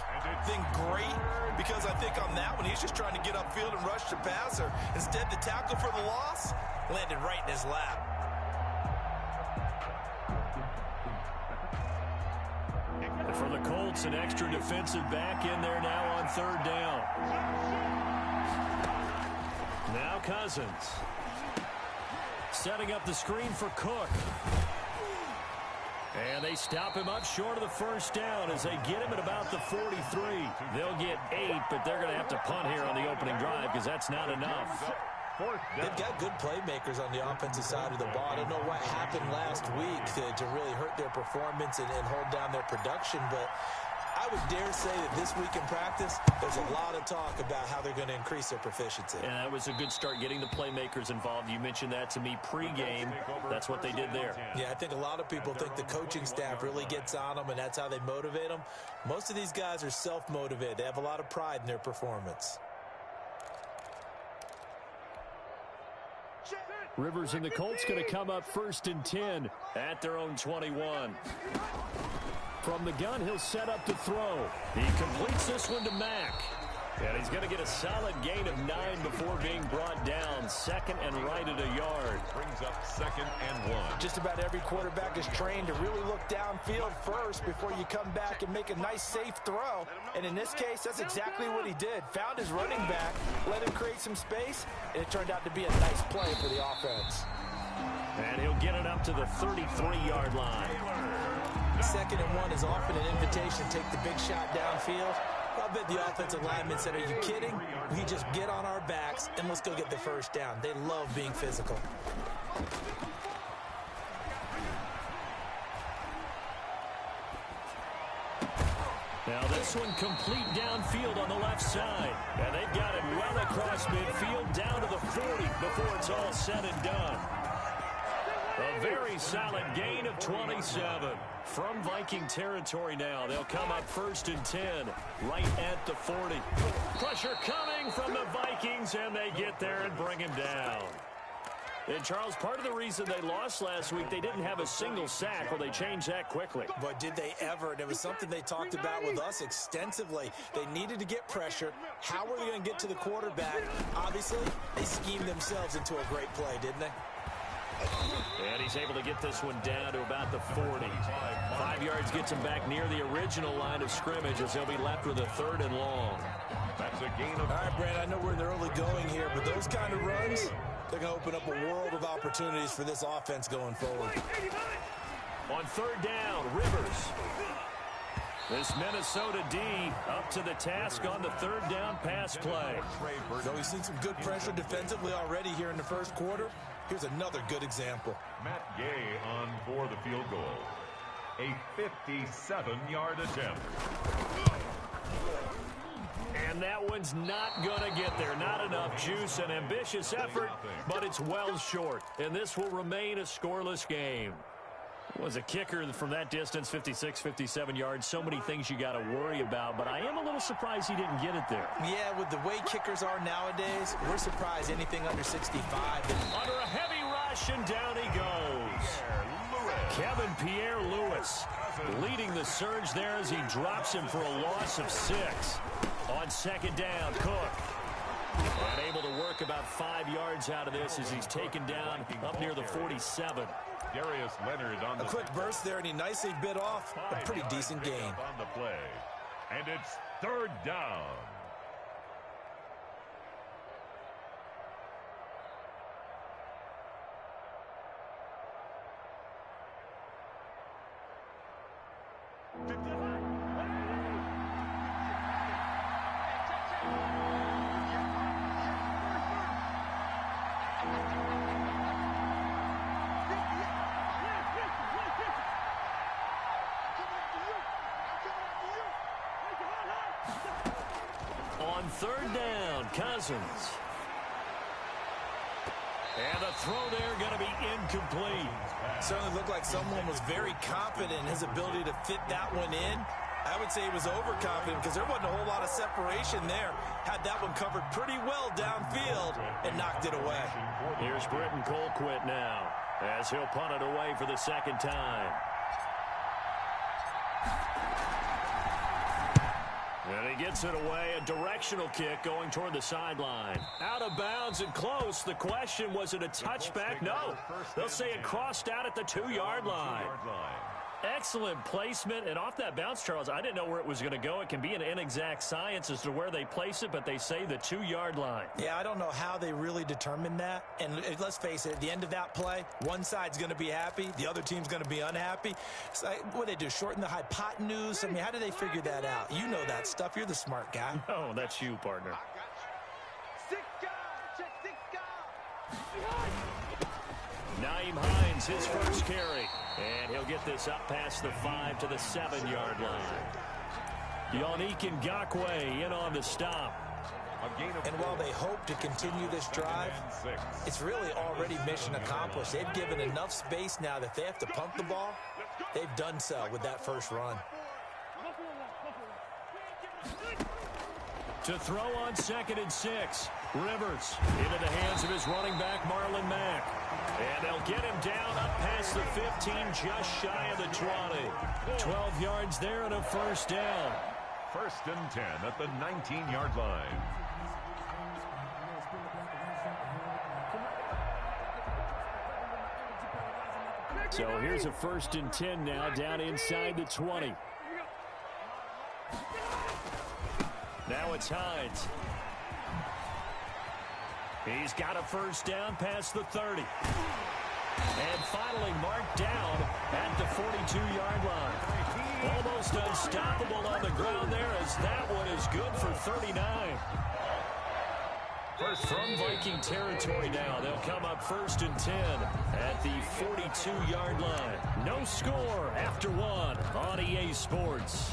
than great, because I think on that one, he's just trying to get upfield and rush the passer. Instead, the tackle for the loss landed right in his lap. And for the Colts, an extra defensive back in there now on 3rd down. Now Cousins. Setting up the screen for Cook. And they stop him up short of the first down as they get him at about the 43. They'll get 8, but they're going to have to punt here on the opening drive because that's not enough. They've got good playmakers on the offensive side of the ball. I don't know what happened last week to really hurt their performance and hold down their production, but I would dare say that this week in practice, there's a lot of talk about how they're going to increase their proficiency. And that was a good start getting the playmakers involved. You mentioned that to me pregame. That's what they did there. Yeah, I think a lot of people think the coaching staff really gets on them, and that's how they motivate them. Most of these guys are self-motivated. They have a lot of pride in their performance. Rivers and the Colts going to come up 1st and 10 at their own 21. From the gun, he'll set up to throw. He completes this one to Mack. And he's going to get a solid gain of 9 before being brought down. 2nd and right at a yard. Brings up 2nd and 1. Just about every quarterback is trained to really look downfield first before you come back and make a nice, safe throw. And in this case, that's exactly what he did. Found his running back, let him create some space, and it turned out to be a nice play for the offense. And he'll get it up to the 33-yard line. 2nd and 1 is often an invitation to take the big shot downfield. I bet the offensive lineman said, are you kidding? We just get on our backs and let's go get the first down. They love being physical. Now this one complete downfield on the left side. And they've got it well across midfield down to the 40 before it's all said and done. A very solid gain of 27. From Viking territory now, they'll come up 1st and 10, right at the 40. Pressure coming from the Vikings, and they get there and bring him down. And, Charles, part of the reason they lost last week, they didn't have a single sack. Well, they changed that quickly. But did they ever? And it was something they talked about with us extensively. They needed to get pressure. How were they going to get to the quarterback? Obviously, they schemed themselves into a great play, didn't they? And he's able to get this one down to about the 40. 5 yards gets him back near the original line of scrimmage as he'll be left with a 3rd and long. That's a gain of... All right, Brand, I know we're in the early going here, but those kind of runs, they're going to open up a world of opportunities for this offense going forward. On 3rd down, Rivers. This Minnesota D up to the task on the 3rd down pass play. So we've seen some good pressure defensively already here in the first quarter. Here's another good example. Matt Gay on for the field goal. A 57-yard attempt. And that one's not going to get there. Not enough juice. An ambitious effort, but it's well short. And this will remain a scoreless game. Was a kicker from that distance, 56, 57 yards. So many things you got to worry about, but I am a little surprised he didn't get it there. Yeah, with the way kickers are nowadays, we're surprised anything under 65. Under a heavy rush, and down he goes. Kevin Pierre-Louis leading the surge there as he drops him for a loss of 6. On 2nd down, Cook. And able to work about 5 yards out of this as he's taken down up near the 47. Darius Leonard on a quick burst there, and he nicely bit off a pretty decent gain. On the play. And it's 3rd down. On 3rd down, Cousins. And the throw there going to be incomplete. Certainly looked like someone was very confident in his ability to fit that one in. I would say he was overconfident because there wasn't a whole lot of separation there. Had that one covered pretty well downfield and knocked it away. Here's Britton Colquitt now as he'll punt it away for the 2nd time. And he gets it away, a directional kick going toward the sideline. Out of bounds and close. The question, was it a touchback? No. They'll say it crossed out at the 2-yard line. Excellent placement, and off that bounce, Charles, I didn't know where it was going to go. It can be an inexact science as to where they place it, but they say the 2-yard line. Yeah, I don't know how they really determined that. And let's face it, at the end of that play, one side's going to be happy, the other team's going to be unhappy. It's like, what do they do, shorten the hypotenuse? I mean, how do they figure that out? You know that stuff. You're the smart guy. No, that's you, partner. Naeem Hines, his first carry. And he'll get this up past the 5 to the 7-yard line. Yannick Ngakoue in on the stop. And while they hope to continue this drive, it's really already mission accomplished. They've given enough space now that if they have to punt the ball, they've done so with that first run. To throw on 2nd and 6. Rivers into the hands of his running back, Marlon Mack. And they'll get him down up past the 15, just shy of the 20. 12 yards there and a 1st down. 1st and 10 at the 19-yard line. So here's a 1st and 10 now down inside the 20. Now it's Hines. He's got a 1st down past the 30. And finally marked down at the 42-yard line. Almost unstoppable on the ground there as that one is good for 39. From Viking territory now, they'll come up 1st and 10 at the 42-yard line. No score after 1 on EA Sports.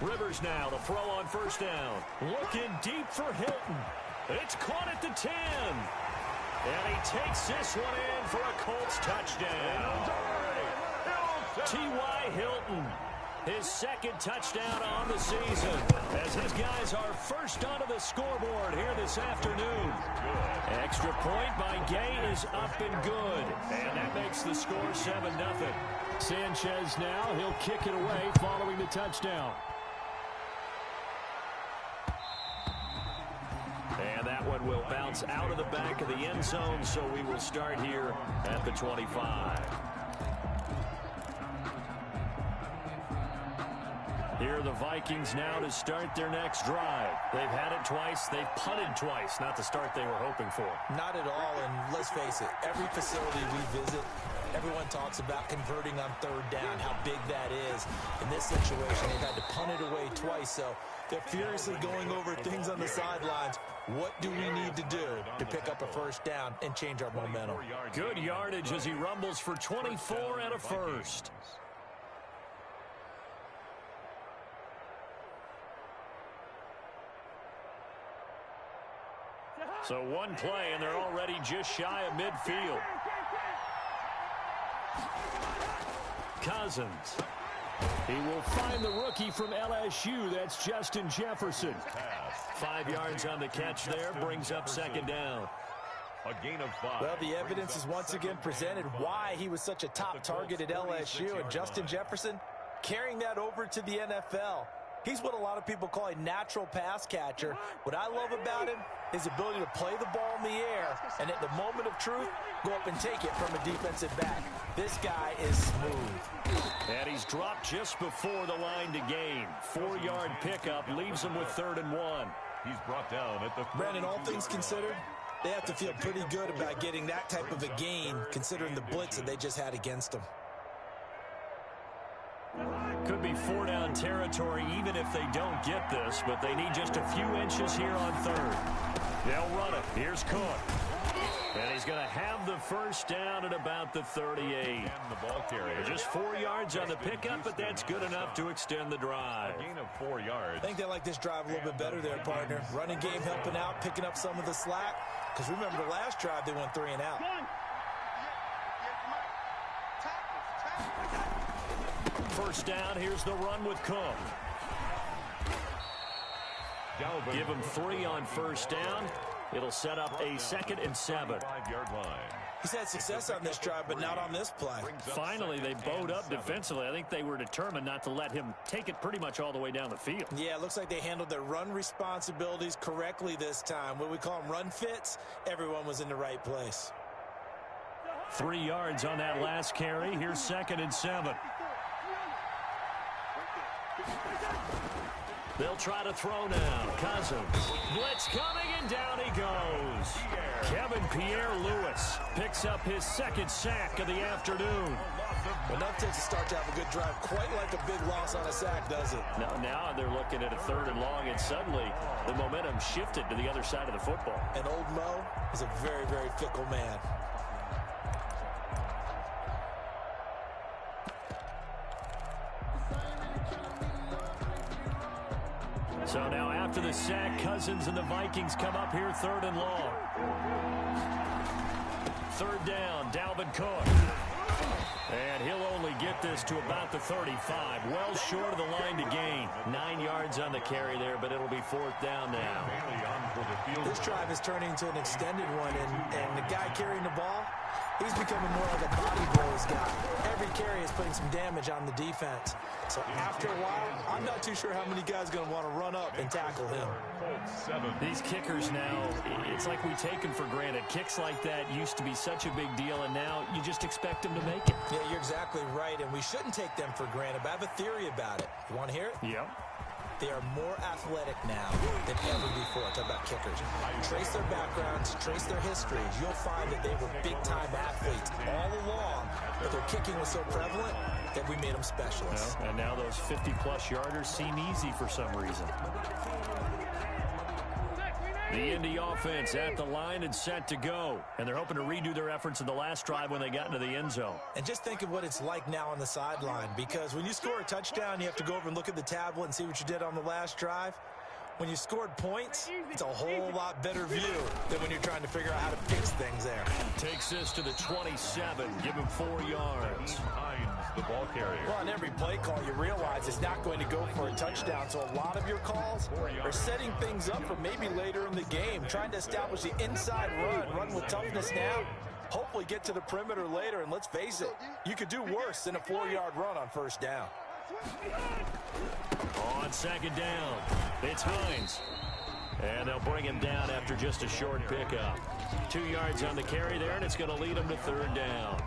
Rivers now to throw on 1st down. Looking deep for Hilton. It's caught at the 10. And he takes this one in for a Colts touchdown. T.Y. Hilton His second touchdown on the season, as his guys are first onto the scoreboard here this afternoon. Extra point by Gay is up and good, and that makes the score 7-0. Sanchez now, he'll kick it away following the touchdown. And that one will bounce out of the back of the end zone, so we will start here at the 25. Here are the Vikings now to start their next drive. They've had it twice. They've punted twice. Not the start they were hoping for. Not at all, and let's face it, every facility we visit, everyone talks about converting on third down, how big that is. In this situation, they've had to punt it away twice, so they're furiously going over things on the sidelines. What do we need to do to pick up a first down and change our momentum? Good yardage as he rumbles for 24 and a first. So one play, and they're already just shy of midfield. Cousins. He will find the rookie from LSU. That's Justin Jefferson. 5 yards on the catch there, brings up second down. A gain of 5. Well, the evidence is once again presented why he was such a top target at LSU. And Justin Jefferson carrying that over to the NFL. He's what a lot of people call a natural pass catcher. What I love about him, his ability to play the ball in the air, and at the moment of truth, go up and take it from a defensive back. This guy is smooth. And he's dropped just before the line to gain. 4-yard pickup leaves him with 3rd and 1. He's brought down at the... Brandon, all things considered, they have to feel pretty good about getting that type of a gain, considering the blitz that they just had against them. Could be 4-down territory even if they don't get this, but they need just a few inches here on 3rd. They'll run it. Here's Cook. And he's going to have the first down at about the 38. And the ball carrier. Just 4 yards on the pickup, but that's good enough to extend the drive. A gain of 4 yards. I think they like this drive a little bit better there, partner. Running game helping out, picking up some of the slack. Because remember the last drive, they went 3 and out. First down, here's the run with Cook. Give him 3 on first down. It'll set up a 2nd and 7. 5-yard line. He's had success on this drive, but not on this play. Finally, they bowed up defensively. I think they were determined not to let him take it pretty much all the way down the field. Yeah, it looks like they handled their run responsibilities correctly this time. What we call them run fits, everyone was in the right place. 3 yards on that last carry. Here's 2nd and 7. They'll try to throw now. Cousins. Blitz coming, and down he goes. Kevin Pierre-Louis picks up his 2nd sack of the afternoon. Enough takes to start to have a good drive. Quite like a big loss on a sack, does it? Now they're looking at a 3rd and long, and suddenly the momentum shifted to the other side of the football. And old Mo is a very, very fickle man. So now after the sack, Cousins and the Vikings come up here 3rd and long. 3rd down, Dalvin Cook. And he'll only get this to about the 35. Well short of the line to gain. 9 yards on the carry there, but it'll be 4th down now. This drive is turning into an extended one, and the guy carrying the ball, he's becoming more like a body blows guy. Every carry is putting some damage on the defense. So after a while, I'm not too sure how many guys are going to want to run up and tackle him. These kickers now, it's like we take them for granted. Kicks like that used to be such a big deal, and now you just expect them to make it. Yeah, you're exactly right, and we shouldn't take them for granted, but I have a theory about it. You want to hear it? Yep. They are more athletic now than ever before. Talk about kickers. Trace their backgrounds, trace their histories. You'll find that they were big-time athletes all along, but their kicking was so prevalent that we made them specialists. And now those 50-plus yarders seem easy for some reason. The Indy offense at the line and set to go. And they're hoping to redo their efforts in the last drive when they got into the end zone. And just think of what it's like now on the sideline, because when you score a touchdown, you have to go over and look at the tablet and see what you did on the last drive. When you scored points, it's a whole lot better view than when you're trying to figure out how to fix things there. Takes this to the 27. Give him 4 yards. The ball carrier. Well, on every play call, you realize it's not going to go for a touchdown. So a lot of your calls are setting things up for maybe later in the game, trying to establish the inside run with toughness now. Hopefully get to the perimeter later, and let's face it, you could do worse than a 4-yard run on first down. On second down, it's Hines. And they'll bring him down after just a short pickup. 2 yards on the carry there, and it's going to lead him to third down.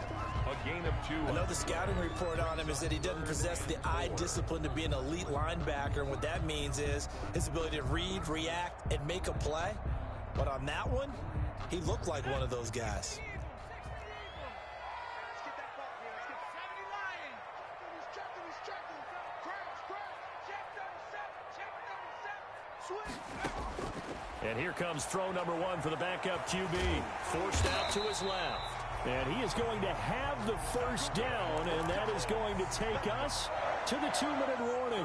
A gain of 2. I know the scouting report on him is that he doesn't possess the eye discipline to be an elite linebacker, and what that means is his ability to read, react, and make a play. But on that one, he looked like one of those guys. And here comes throw number 1 for the backup QB. Forced out to his left. And he is going to have the first down, and that is going to take us to the 2-minute warning.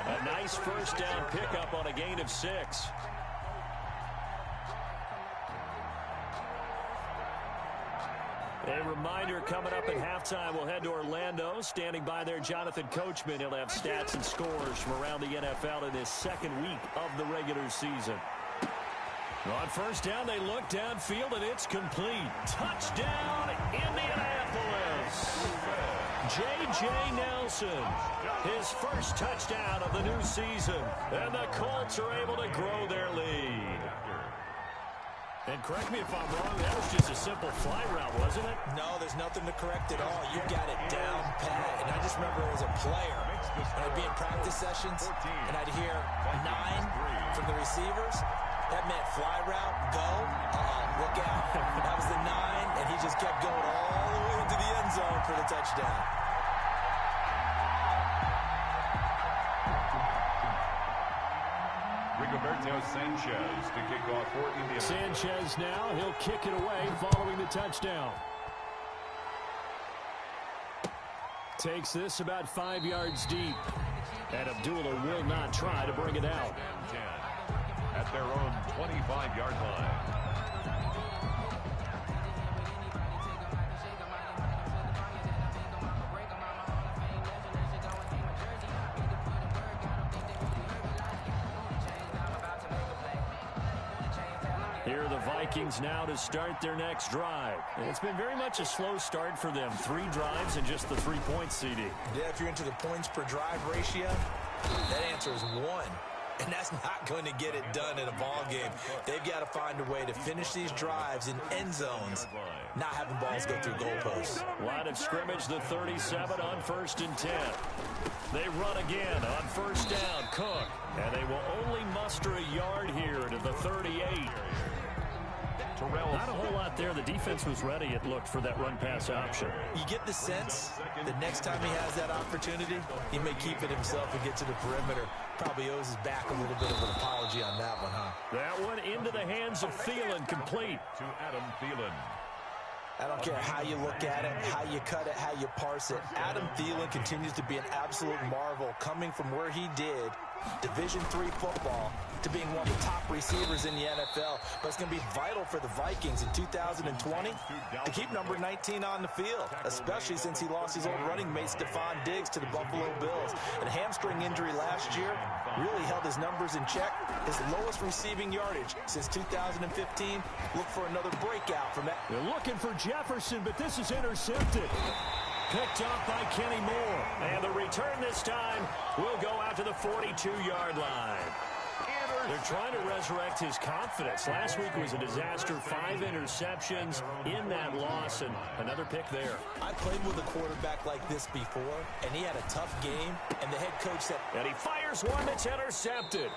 A nice first down pickup on a gain of 6. A reminder coming up at halftime, we'll head to Orlando. Standing by there, Jonathan Coachman. He'll have stats and scores from around the NFL in this second week of the regular season. On first down, they look downfield, and it's complete. Touchdown, Indianapolis. J.J. Nelson, his first touchdown of the new season. And the Colts are able to grow their lead. And correct me if I'm wrong, that was just a simple fly route, wasn't it? No, there's nothing to correct at all. You got it down pat. And I just remember as a player, when I'd be in practice sessions, and I'd hear 9 from the receivers. That meant fly route, go, look out. That was the 9, and he just kept going all the way into the end zone for the touchdown. Rigoberto Sanchez to kick off for Indiana. Sanchez now, he'll kick it away following the touchdown. Takes this about 5 yards deep. And Abdullah will not try to bring it out. At their own 25-yard line. Here are the Vikings now to start their next drive. And it's been very much a slow start for them. 3 drives and just the 3 points, CD. Yeah, if you're into the points per drive ratio, that answer is 1. And that's not going to get it done in a ball game. They've got to find a way to finish these drives in end zones, not having balls go through goalposts. Line of scrimmage, the 37 on 1st and 10. They run again on first down. Cook. And they will only muster a yard here to the 38. Not a whole lot there. The defense was ready, it looked, for that run-pass option. You get the sense that next time he has that opportunity, he may keep it himself and get to the perimeter. Probably owes his back a little bit of an apology on that one, huh? That one into the hands of Thielen, complete. To Adam Thielen. I don't care how you look at it, how you cut it, how you parse it. Adam Thielen continues to be an absolute marvel, coming from where he did, Division III football, to being one of the top receivers in the NFL. But it's going to be vital for the Vikings in 2020 to keep number 19 on the field, especially since he lost his old running mate, Stephon Diggs, to the Buffalo Bills. And a hamstring injury last year really held his numbers in check. His lowest receiving yardage since 2015. Look for another breakout from that. They're looking for Jefferson, but this is intercepted. Picked off by Kenny Moore. And the return this time will go out to the 42-yard line. They're trying to resurrect his confidence. Last week was a disaster. 5 interceptions in that loss, and another pick there. I played with a quarterback like this before, and he had a tough game, and the head coach said... And he fires one that's intercepted.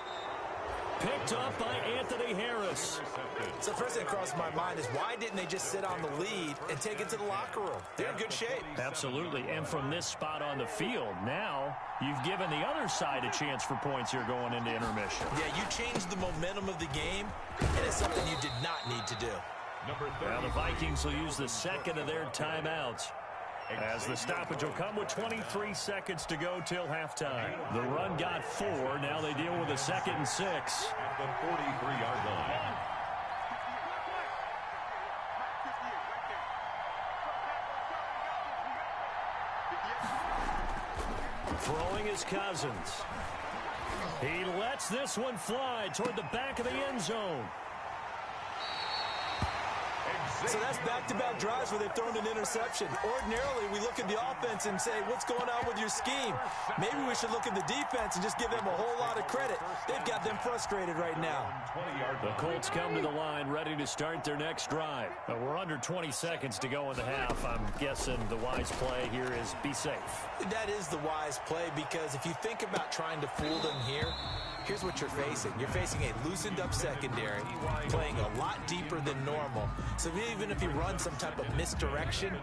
Picked up by Anthony Harris. So first thing that crossed my mind is why didn't they just sit on the lead and take it to the locker room? They're in good shape. Absolutely. And from this spot on the field, now you've given the other side a chance for points here going into intermission. Yeah, you changed the momentum of the game, and it's something you did not need to do. Now the Vikings will use the second of their timeouts. As the stoppage will come with 23 seconds to go till halftime. The run got 4. Now they deal with a 2nd and 6. At the 43-yard line. Throwing is Cousins. He lets this one fly toward the back of the end zone. So that's back-to-back drives where they've thrown an interception. Ordinarily, we look at the offense and say, what's going on with your scheme? Maybe we should look at the defense and just give them a whole lot of credit. They've got them frustrated right now. The Colts come to the line ready to start their next drive. But we're under 20 seconds to go in the half. I'm guessing the wise play here is be safe. That is the wise play, because if you think about trying to fool them here, here's what you're facing. You're facing a loosened-up secondary, playing a lot deeper than normal. So even if you run some type of misdirection,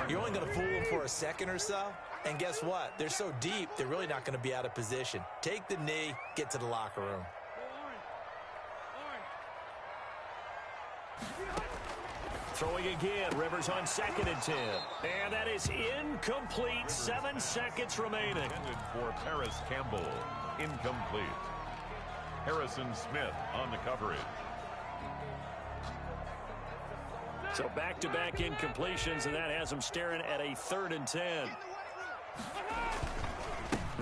you're only going to fool them for a second or so. And guess what? They're so deep, they're really not going to be out of position. Take the knee, get to the locker room. Throwing again, Rivers on 2nd and 10. And that is incomplete. 7 seconds remaining. Intended for Paris Campbell. Incomplete. Harrison Smith on the coverage. So back-to-back incompletions, and that has them staring at a 3rd and 10.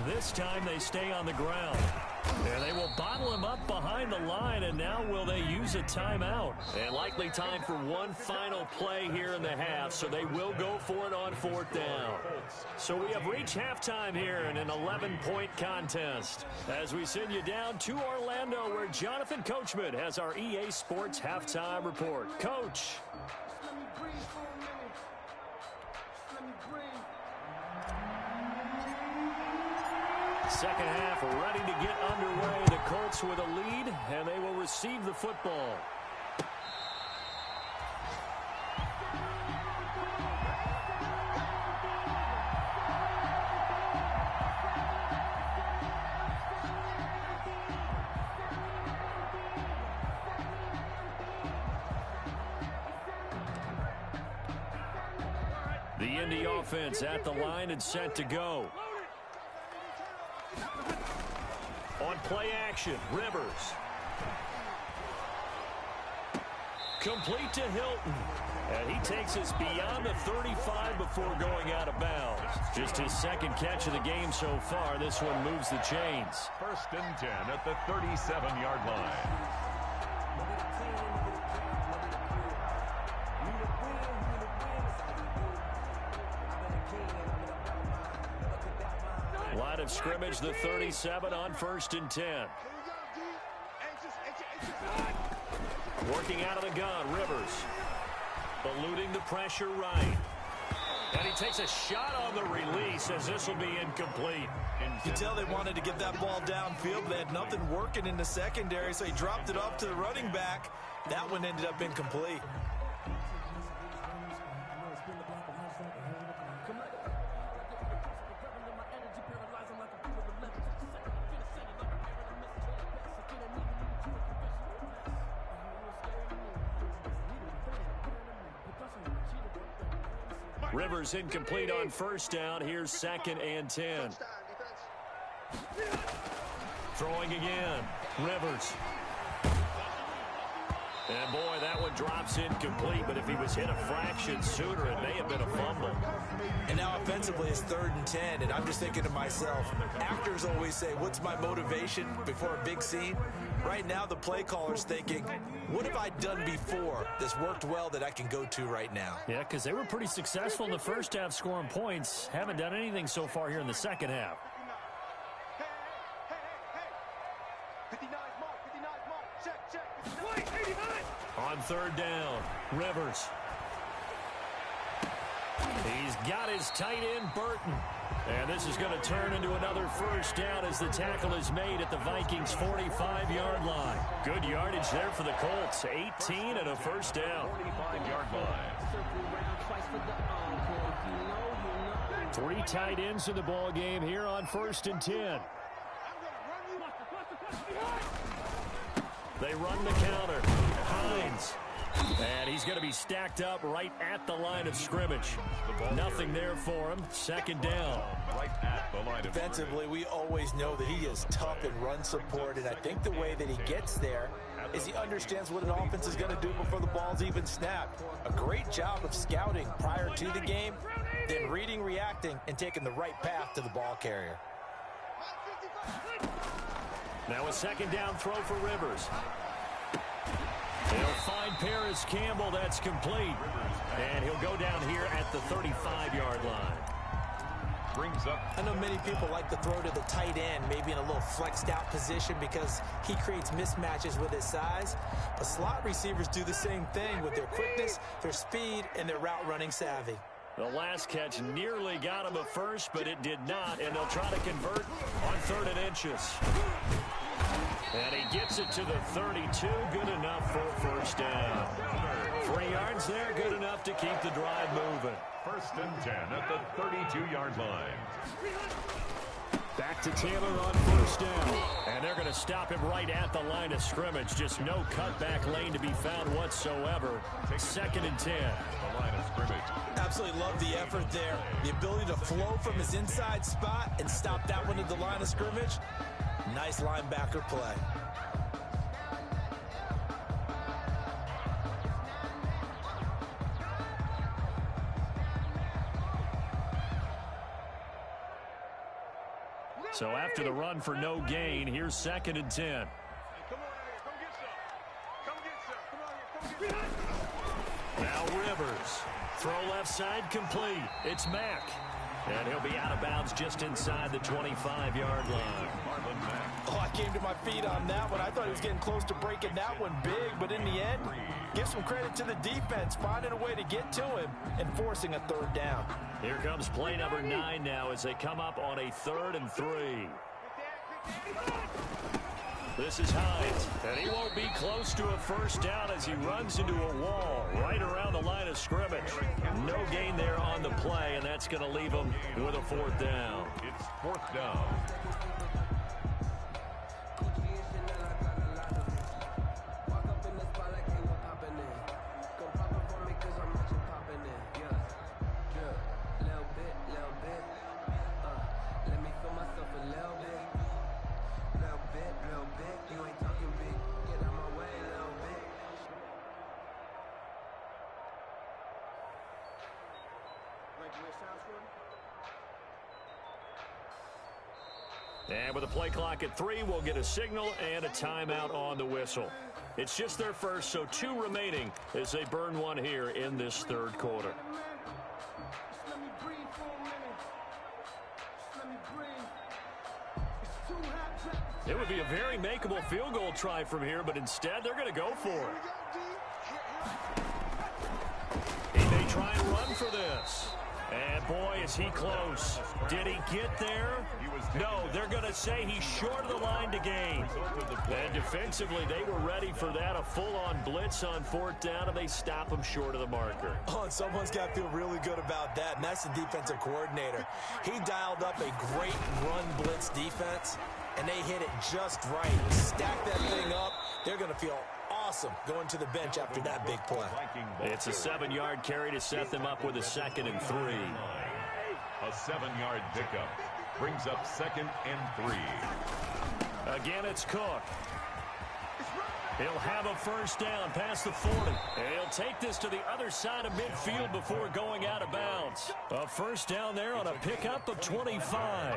This time they stay on the ground. And they will bottle him up behind the line, and now will they use a timeout? And likely time for one final play here in the half, so they will go for it on 4th down. So we have reached halftime here in an 11-point contest. As we send you down to Orlando, where Jonathan Coachman has our EA Sports halftime report. Coach. Second half ready to get underway. The Colts with a lead, and they will receive the football. The Indy offense at the line and set to go. On play action, Rivers. Complete to Hilton. And he takes us beyond the 35 before going out of bounds. Just his 2nd catch of the game so far. This one moves the chains. 1st and 10 at the 37-yard line. Line of scrimmage, the 37 on 1st and 10. Working out of the gun, Rivers. Eluding the pressure right. And he takes a shot on the release as this will be incomplete. You can tell they wanted to get that ball downfield, but they had nothing working in the secondary, so he dropped it off to the running back. That one ended up incomplete. Rivers incomplete on 1st down. Here's 2nd and 10. Throwing again. Rivers. And boy, that one drops incomplete, but if he was hit a fraction sooner, it may have been a fumble. And now offensively it's 3rd and 10, and I'm just thinking to myself, actors always say, what's my motivation before a big scene? Right now the play caller's thinking, what have I done before that's worked well that I can go to right now? Yeah, because they were pretty successful in the 1st half scoring points. Haven't done anything so far here in the 2nd half. On 3rd down, Rivers. He's got his tight end, Burton. And this is going to turn into another 1st down as the tackle is made at the Vikings' 45-yard line. Good yardage there for the Colts. 18 and a 1st down. 45-yard line. 3 tight ends in the ball game here on 1st and 10. They run the counter. Hines And he's going to be stacked up right at the line of scrimmage. Nothing there for him. Second down. Right at the line of Defensively, we always know that he is tough in run support, and I think the way that he gets there is he understands what an offense is going to do before the ball's even snapped. A great job of scouting prior to the game, then reading, reacting, and taking the right path to the ball carrier. Now a second down throw for Rivers. He'll find Paris Campbell. That's complete. And he'll go down here at the 35-yard line. Brings up. I know many people like to throw to the tight end, maybe in a little flexed out position because he creates mismatches with his size. But slot receivers do the same thing with their quickness, their speed, and their route running savvy. The last catch nearly got him a first, but it did not, and they'll try to convert on 3rd and inches. And he gets it to the 32, good enough for a first down. 3 yards there, good enough to keep the drive moving. 1st and 10 at the 32-yard line. Back to Taylor on 1st down. And they're going to stop him right at the line of scrimmage. Just no cutback lane to be found whatsoever. 2nd and 10. The line of scrimmage. Absolutely love the effort there. The ability to flow from his inside spot and stop that one at the line of scrimmage. Nice linebacker play. So after the run for no gain, here's 2nd and 10. Now Rivers. Throw left side complete. It's Mack. And he'll be out of bounds just inside the 25-yard line. Oh, I came to my feet on that one. I thought he was getting close to breaking that one big, but in the end, give some credit to the defense, finding a way to get to him and forcing a 3rd down. Here comes play number 9 now as they come up on a 3rd and 3. This is Hines, and he won't be close to a first down as he runs into a wall right around the line of scrimmage. No gain there on the play, and that's going to leave him with a 4th down. It's 4th down. And with a play clock at 3, we'll get a signal and a timeout on the whistle. It's just their first, so 2 remaining as they burn one here in this 3rd quarter. It would be a very makeable field goal try from here, but instead they're going to go for it. He may try and run for this. And boy, is he close. Did he get there? No, they're going to say he's short of the line to gain. And defensively, they were ready for that. A full-on blitz on 4th down, and they stop him short of the marker. Oh, and someone's got to feel really good about that, and that's the defensive coordinator. He dialed up a great run blitz defense, and they hit it just right. Stack that thing up. They're going to feel awesome going to the bench after that big play. It's a 7-yard carry to set them up with a 2nd and 3. A 7-yard pickup brings up 2nd and 3. Again, it's Cook. He'll have a first down past the 40. And he'll take this to the other side of midfield before going out of bounds. A first down there on a pickup of 25.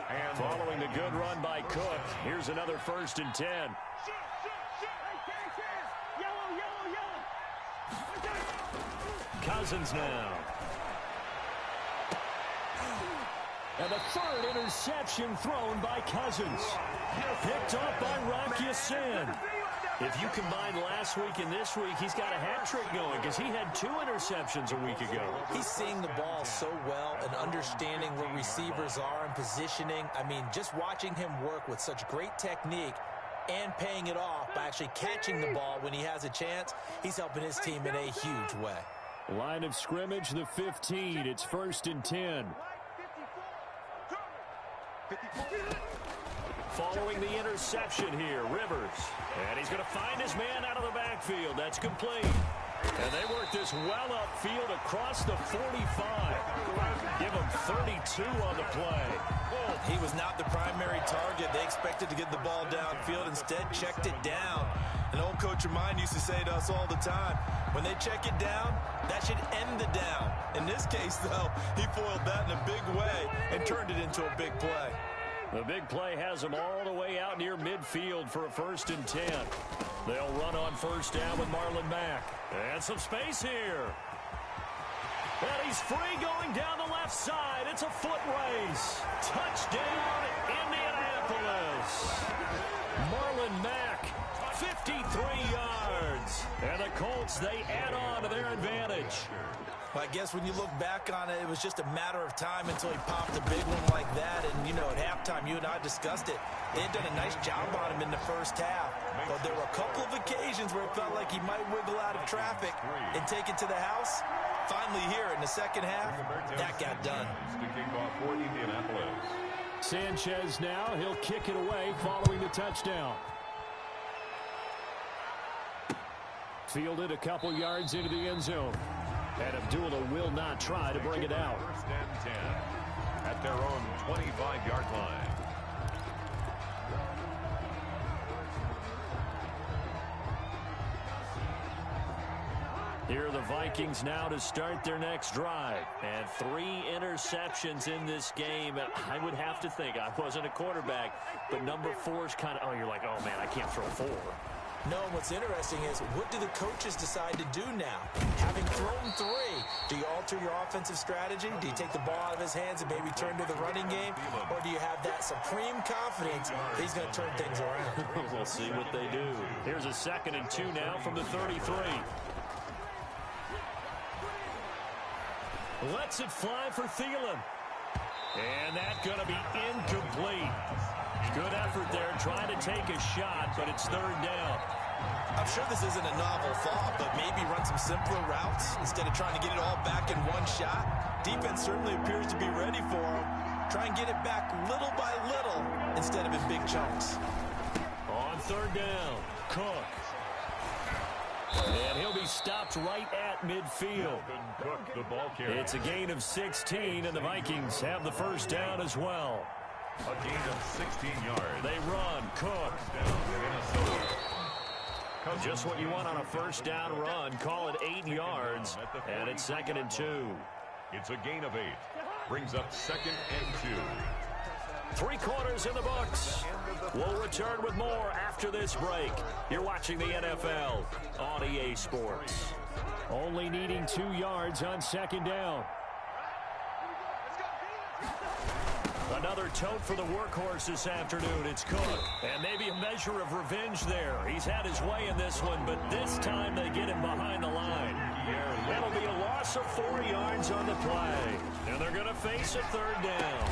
And following the good run by Cook, here's another 1st and 10. Cousins now. And the 3rd interception thrown by Cousins. Picked up by Rock Ya-Sin. If you combine last week and this week, he's got a hat trick going because he had 2 interceptions a week ago. He's seeing the ball so well and understanding where receivers are and positioning. I mean, just watching him work with such great technique and paying it off by actually catching the ball when he has a chance, he's helping his team in a huge way. Line of scrimmage, the 15. It's 1st and 10. following the interception here. Rivers. And he's going to find his man out of the backfield. That's complete. And they work this well upfield across the 45. Give him 32 on the play. He was not the primary target. They expected to get the ball downfield. Instead, checked it down. An old coach of mine used to say to us all the time, when they check it down, that should end the down. In this case, though, he foiled that in a big way and turned it into a big play. The big play has him all the way out near midfield for a 1st and 10. They'll run on 1st down with Marlon Mack. And some space here. And he's free going down the left side. It's a foot race. Touchdown, Indianapolis. Marlon Mack, 53 yards. And the Colts, they add on to their advantage. Well, I guess when you look back on it, it was just a matter of time until he popped a big one like that. And, you know, at halftime, you and I discussed it. They had done a nice job on him in the first half. But there were a couple of occasions where it felt like he might wiggle out of traffic and take it to the house. Finally here in the second half, that got done. Sanchez now, he'll kick it away following the touchdown. Fielded a couple yards into the end zone. And Abdullah will not try to bring it out. 1st and 10 at their own 25-yard line. Here are the Vikings now to start their next drive. And 3 interceptions in this game. I would have to think, I wasn't a quarterback, but number 4 is kind of, you're like, oh, man, I can't throw 4. No, what's interesting is, what do the coaches decide to do now? Having thrown 3, do you alter your offensive strategy? Do you take the ball out of his hands and maybe turn to the running game? Or do you have that supreme confidence that he's going to turn things around? We'll see what they do. Here's a 2nd and 2 now from the 33. Lets it fly for Thielen. And that's going to be incomplete. Good effort there, trying to take a shot, but it's 3rd down. I'm sure this isn't a novel thought, but maybe run some simpler routes instead of trying to get it all back in one shot. Defense certainly appears to be ready for him. Try and get it back little by little instead of in big chunks. On 3rd down, Cook. And he'll be stopped right at midfield. It's a gain of 16, and the Vikings have the 1st down as well. A gain of 16 yards. They run. Cook. Just what you want on a 1st down run. Call it 8 yards, and it's 2nd and 2. It's a gain of 8. Brings up 2nd and 2. 3 quarters in the books. We'll return with more after this break. You're watching the NFL on EA Sports. Only needing 2 yards on 2nd down. Another tote for the workhorse this afternoon. It's Cook. And maybe a measure of revenge there. He's had his way in this one, but this time they get him behind the line. That'll be a loss of 4 yards on the play. And they're going to face a 3rd down.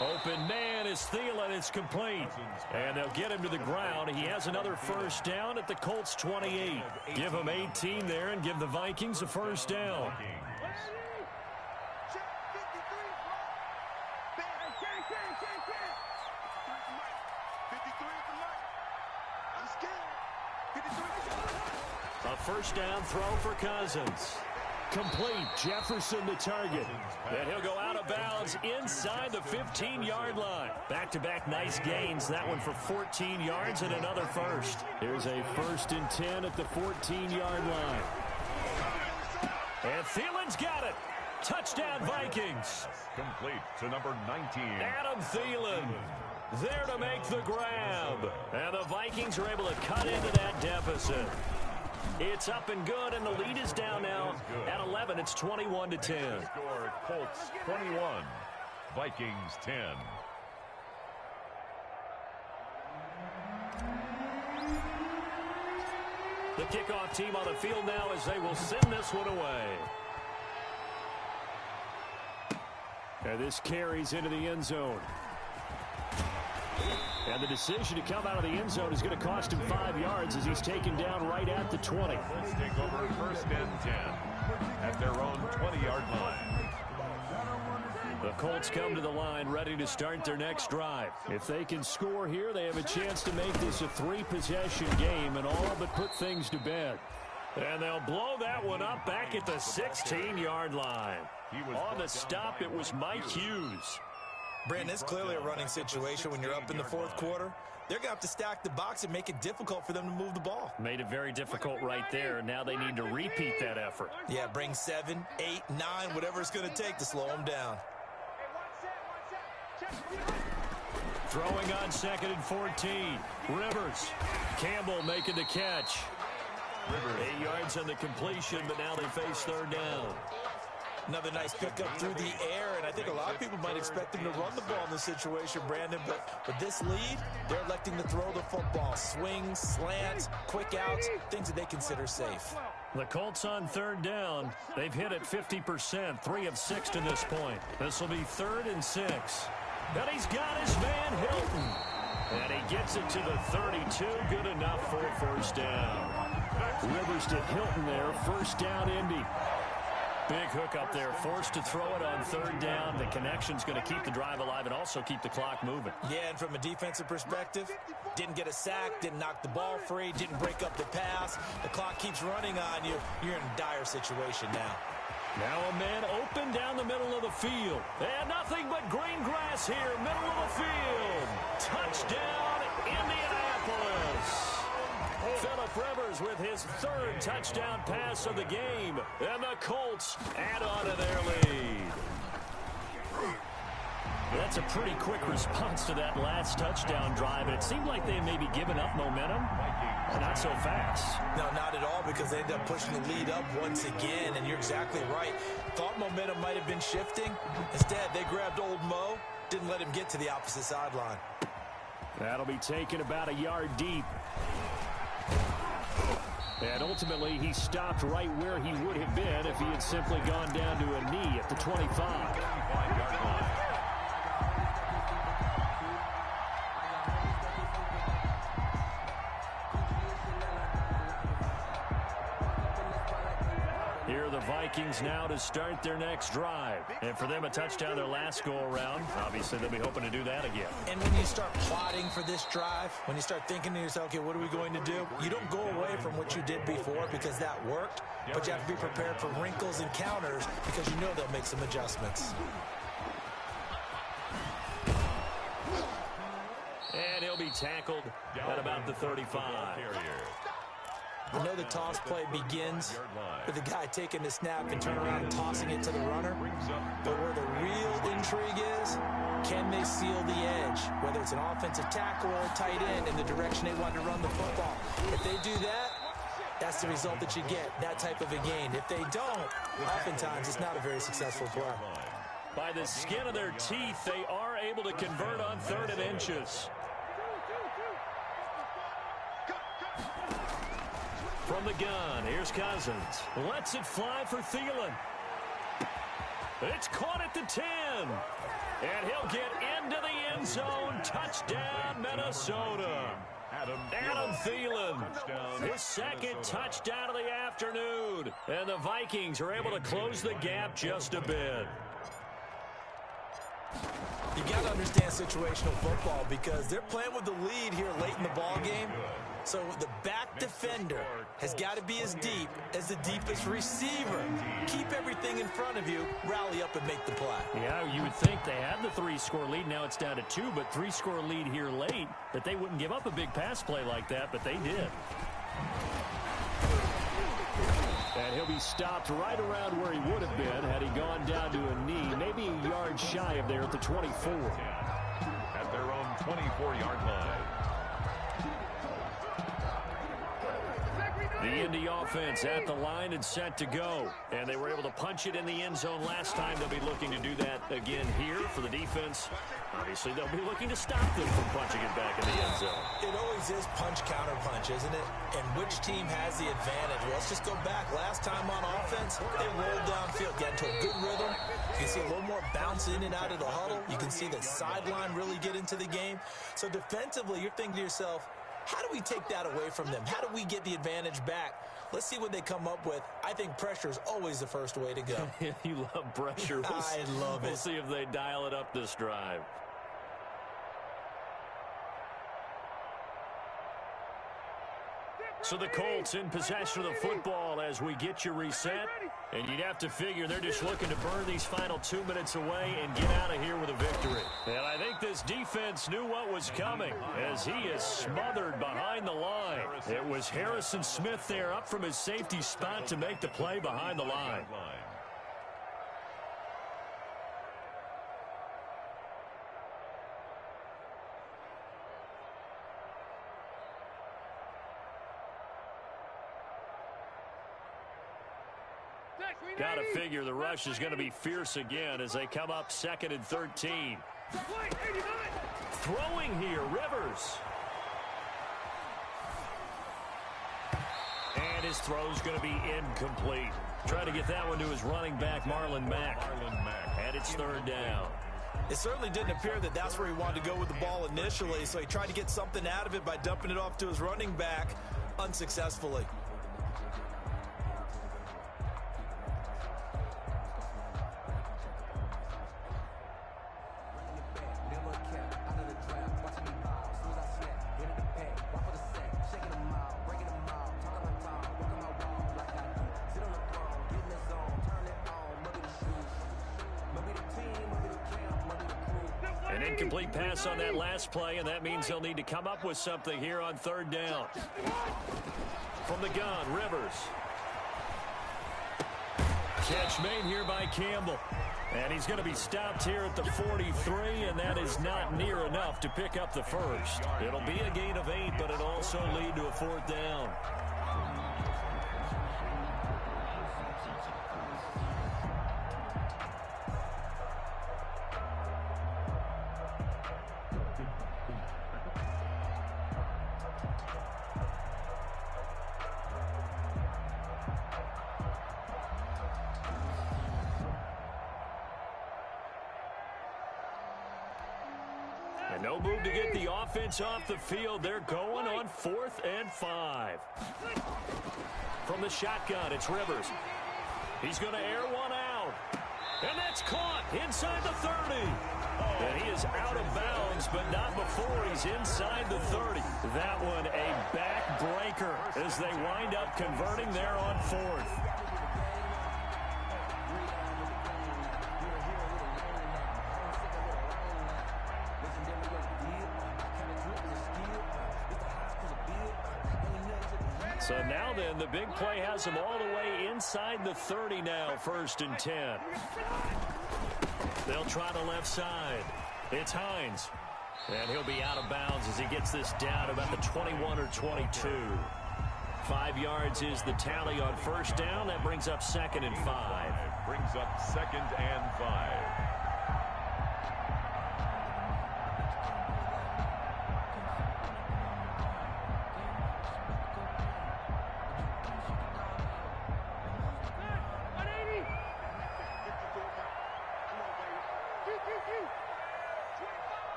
Open man is Thielen. It's complete. And they'll get him to the ground. He has another 1st down at the Colts 28. Give him 18 there and give the Vikings a 1st down. A 1st down throw for Cousins. Complete. Jefferson the target. And he'll go out of bounds inside the 15-yard line. Back-to-back nice gains. That one for 14 yards and another 1st. Here's a 1st and 10 at the 14-yard line. And Thielen's got it. Touchdown Vikings. Complete to number 19. Adam Thielen there to make the grab. And the Vikings are able to cut into that deficit. It's up and good, and the lead is down now at 11. It's 21-10. Score Colts 21, Vikings 10. The kickoff team on the field now as they will send this one away. And this carries into the end zone. And the decision to come out of the end zone is going to cost him 5 yards as he's taken down right at the 20. Colts take over 1st and 10 at their own 20-yard line. The Colts come to the line ready to start their next drive. If they can score here, they have a chance to make this a 3-possession game and all but put things to bed. And they'll blow that one up back at the 16-yard line. On the stop, it was Mike Hughes. Brandon, it's clearly a running situation when you're up in the fourth quarter. They're going to have to stack the box and make it difficult for them to move the ball. Made it very difficult right there. Now they need to repeat that effort. Yeah, bring 7, 8, 9, whatever it's going to take to slow them down. Throwing on 2nd and 14. Rivers. Campbell making the catch. 8 yards on the completion, but now they face 3rd down. Another nice pickup through the air, and I think a lot of people might expect him to run the ball in this situation, Brandon, but with this lead, they're electing to throw the football. Swings, slants, quick outs, things that they consider safe. The Colts on 3rd down. They've hit it 50%, 3 of 6 to this point. This will be 3rd and 6. And he's got his man Hilton. And he gets it to the 32, good enough for a 1st down. Rivers to Hilton there, 1st down Indy. Big hook up there, forced to throw it on 3rd down. The connection's going to keep the drive alive and also keep the clock moving. Yeah, and from a defensive perspective, didn't get a sack, didn't knock the ball free, didn't break up the pass. The clock keeps running on you. You're in a dire situation now. Now a man open down the middle of the field. And nothing but green grass here, middle of the field. Touchdown, Indianapolis. Phillip Rivers with his 3rd touchdown pass of the game. And the Colts add on to their lead. That's a pretty quick response to that last touchdown drive. It seemed like they had maybe given up momentum. Not so fast. No, not at all, because they ended up pushing the lead up once again, and you're exactly right. Thought momentum might have been shifting. Instead, they grabbed old Mo, didn't let him get to the opposite sideline. That'll be taken about a yard deep. And ultimately, he stopped right where he would have been if he had simply gone down to a knee at the 25. Here are the Vikings now to start their next drive. And for them, a touchdown their last go-around. Obviously, they'll be hoping to do that again. And when you start plotting for this drive, when you start thinking to yourself, okay, what are we going to do? You don't go away from what you did before because that worked, but you have to be prepared for wrinkles and counters because you know they'll make some adjustments. And he'll be tackled at about the 35. I know the toss play begins with the guy taking the snap and turning around and tossing it to the runner. But where the real intrigue is, can they seal the edge? Whether it's an offensive tackle or a tight end in the direction they want to run the football. If they do that, that's the result that you get, that type of a gain. If they don't, oftentimes it's not a very successful play. By the skin of their teeth, they are able to convert on 3rd and inches. From the gun, here's Cousins. Lets it fly for Thielen. It's caught at the 10. And he'll get into the end zone. Touchdown, Minnesota. Adam Thielen, his 2nd touchdown of the afternoon. And the Vikings are able to close the gap just a bit. You got to understand situational football because they're playing with the lead here late in the ball game. So the back defender has got to be as deep as the deepest receiver. Keep everything in front of you, rally up and make the play. Yeah, you would think they had the 3-score lead. Now it's down to 2, but 3-score lead here late, that they wouldn't give up a big pass play like that, but they did. And he'll be stopped right around where he would have been had he gone down to a knee, maybe a yard shy of there at the 24. At their own 24-yard line. The Indy offense at the line and set to go. And they were able to punch it in the end zone last time. They'll be looking to do that again here for the defense. Obviously, they'll be looking to stop them from punching it back in the end zone. It always is punch-counter-punch, isn't it? And which team has the advantage? Well, let's just go back. Last time on offense, they rolled downfield, get into a good rhythm. You can see a little more bounce in and out of the huddle. You can see the sideline really get into the game. So defensively, you're thinking to yourself, how do we take that away from them? How do we get the advantage back? Let's see what they come up with. I think pressure is always the first way to go. You love pressure. I love it. We'll see if they dial it up this drive. So the Colts in possession of the football as we get you reset. And you'd have to figure they're just looking to burn these final 2 minutes away and get out of here with a victory. And I think this defense knew what was coming as he is smothered behind the line. It was Harrison Smith there up from his safety spot to make the play behind the line. Got to figure the rush is going to be fierce again as they come up 2nd and 13. Throwing here, Rivers. And his throw's going to be incomplete. Trying to get that one to his running back, Marlon Mack. And it's 3rd down. It certainly didn't appear that that's where he wanted to go with the ball initially, so he tried to get something out of it by dumping it off to his running back unsuccessfully. An incomplete pass on that last play, and that means they'll need to come up with something here on 3rd down. From the gun, Rivers. Catch made here by Campbell. And he's going to be stopped here at the 43, and that is not near enough to pick up the first. It'll be a gain of 8, but it'll also lead to a 4th down. And no move to get the offense off the field. They're going on 4th and 5. From the shotgun, it's Rivers. He's going to air one out. And that's caught inside the 30. And he is out of bounds, but not before he's inside the 30. That one a backbreaker as they wind up converting there on 4th. So now then, the big play has him all the way inside the 30 now, 1st and 10. They'll try the left side. It's Hines. And he'll be out of bounds as he gets this down about the 21 or 22. 5 yards is the tally on 1st down. That brings up 2nd and 5. Brings up 2nd and 5.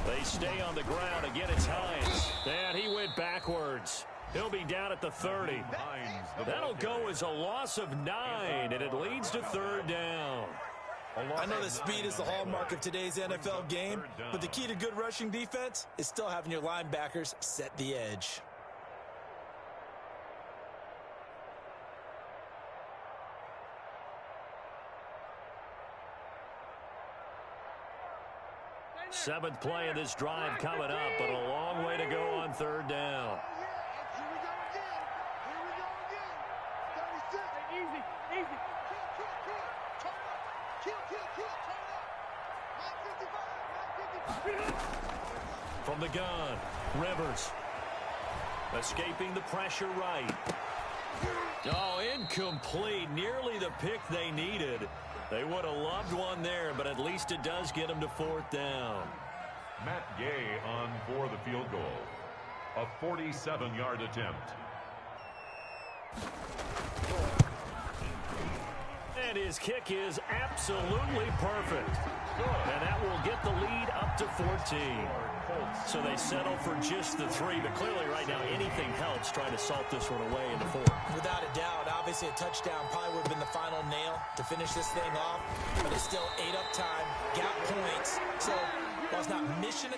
They stay on the ground. Again, it's Hines. And he went backwards. He'll be down at the 30. That'll go as a loss of 9, and it leads to 3rd down. I know that speed is the hallmark of today's NFL game, but the key to good rushing defense is still having your linebackers set the edge. Seventh play of this drive coming up, but a long way to go on 3rd down. From the gun, Rivers. Escaping the pressure right. Oh, incomplete. Nearly the pick they needed. They would have loved one there, but at least it does get them to 4th down. Matt Gay on for the field goal. A 47-yard attempt. And his kick is absolutely perfect. And that will get the lead up to 14. So they settle for just the 3, but clearly right now anything helps trying to salt this one away in the 4th. Without a doubt, obviously a touchdown probably would have been the final nail to finish this thing off, but it's still 8 up time, got points. So while it's not mission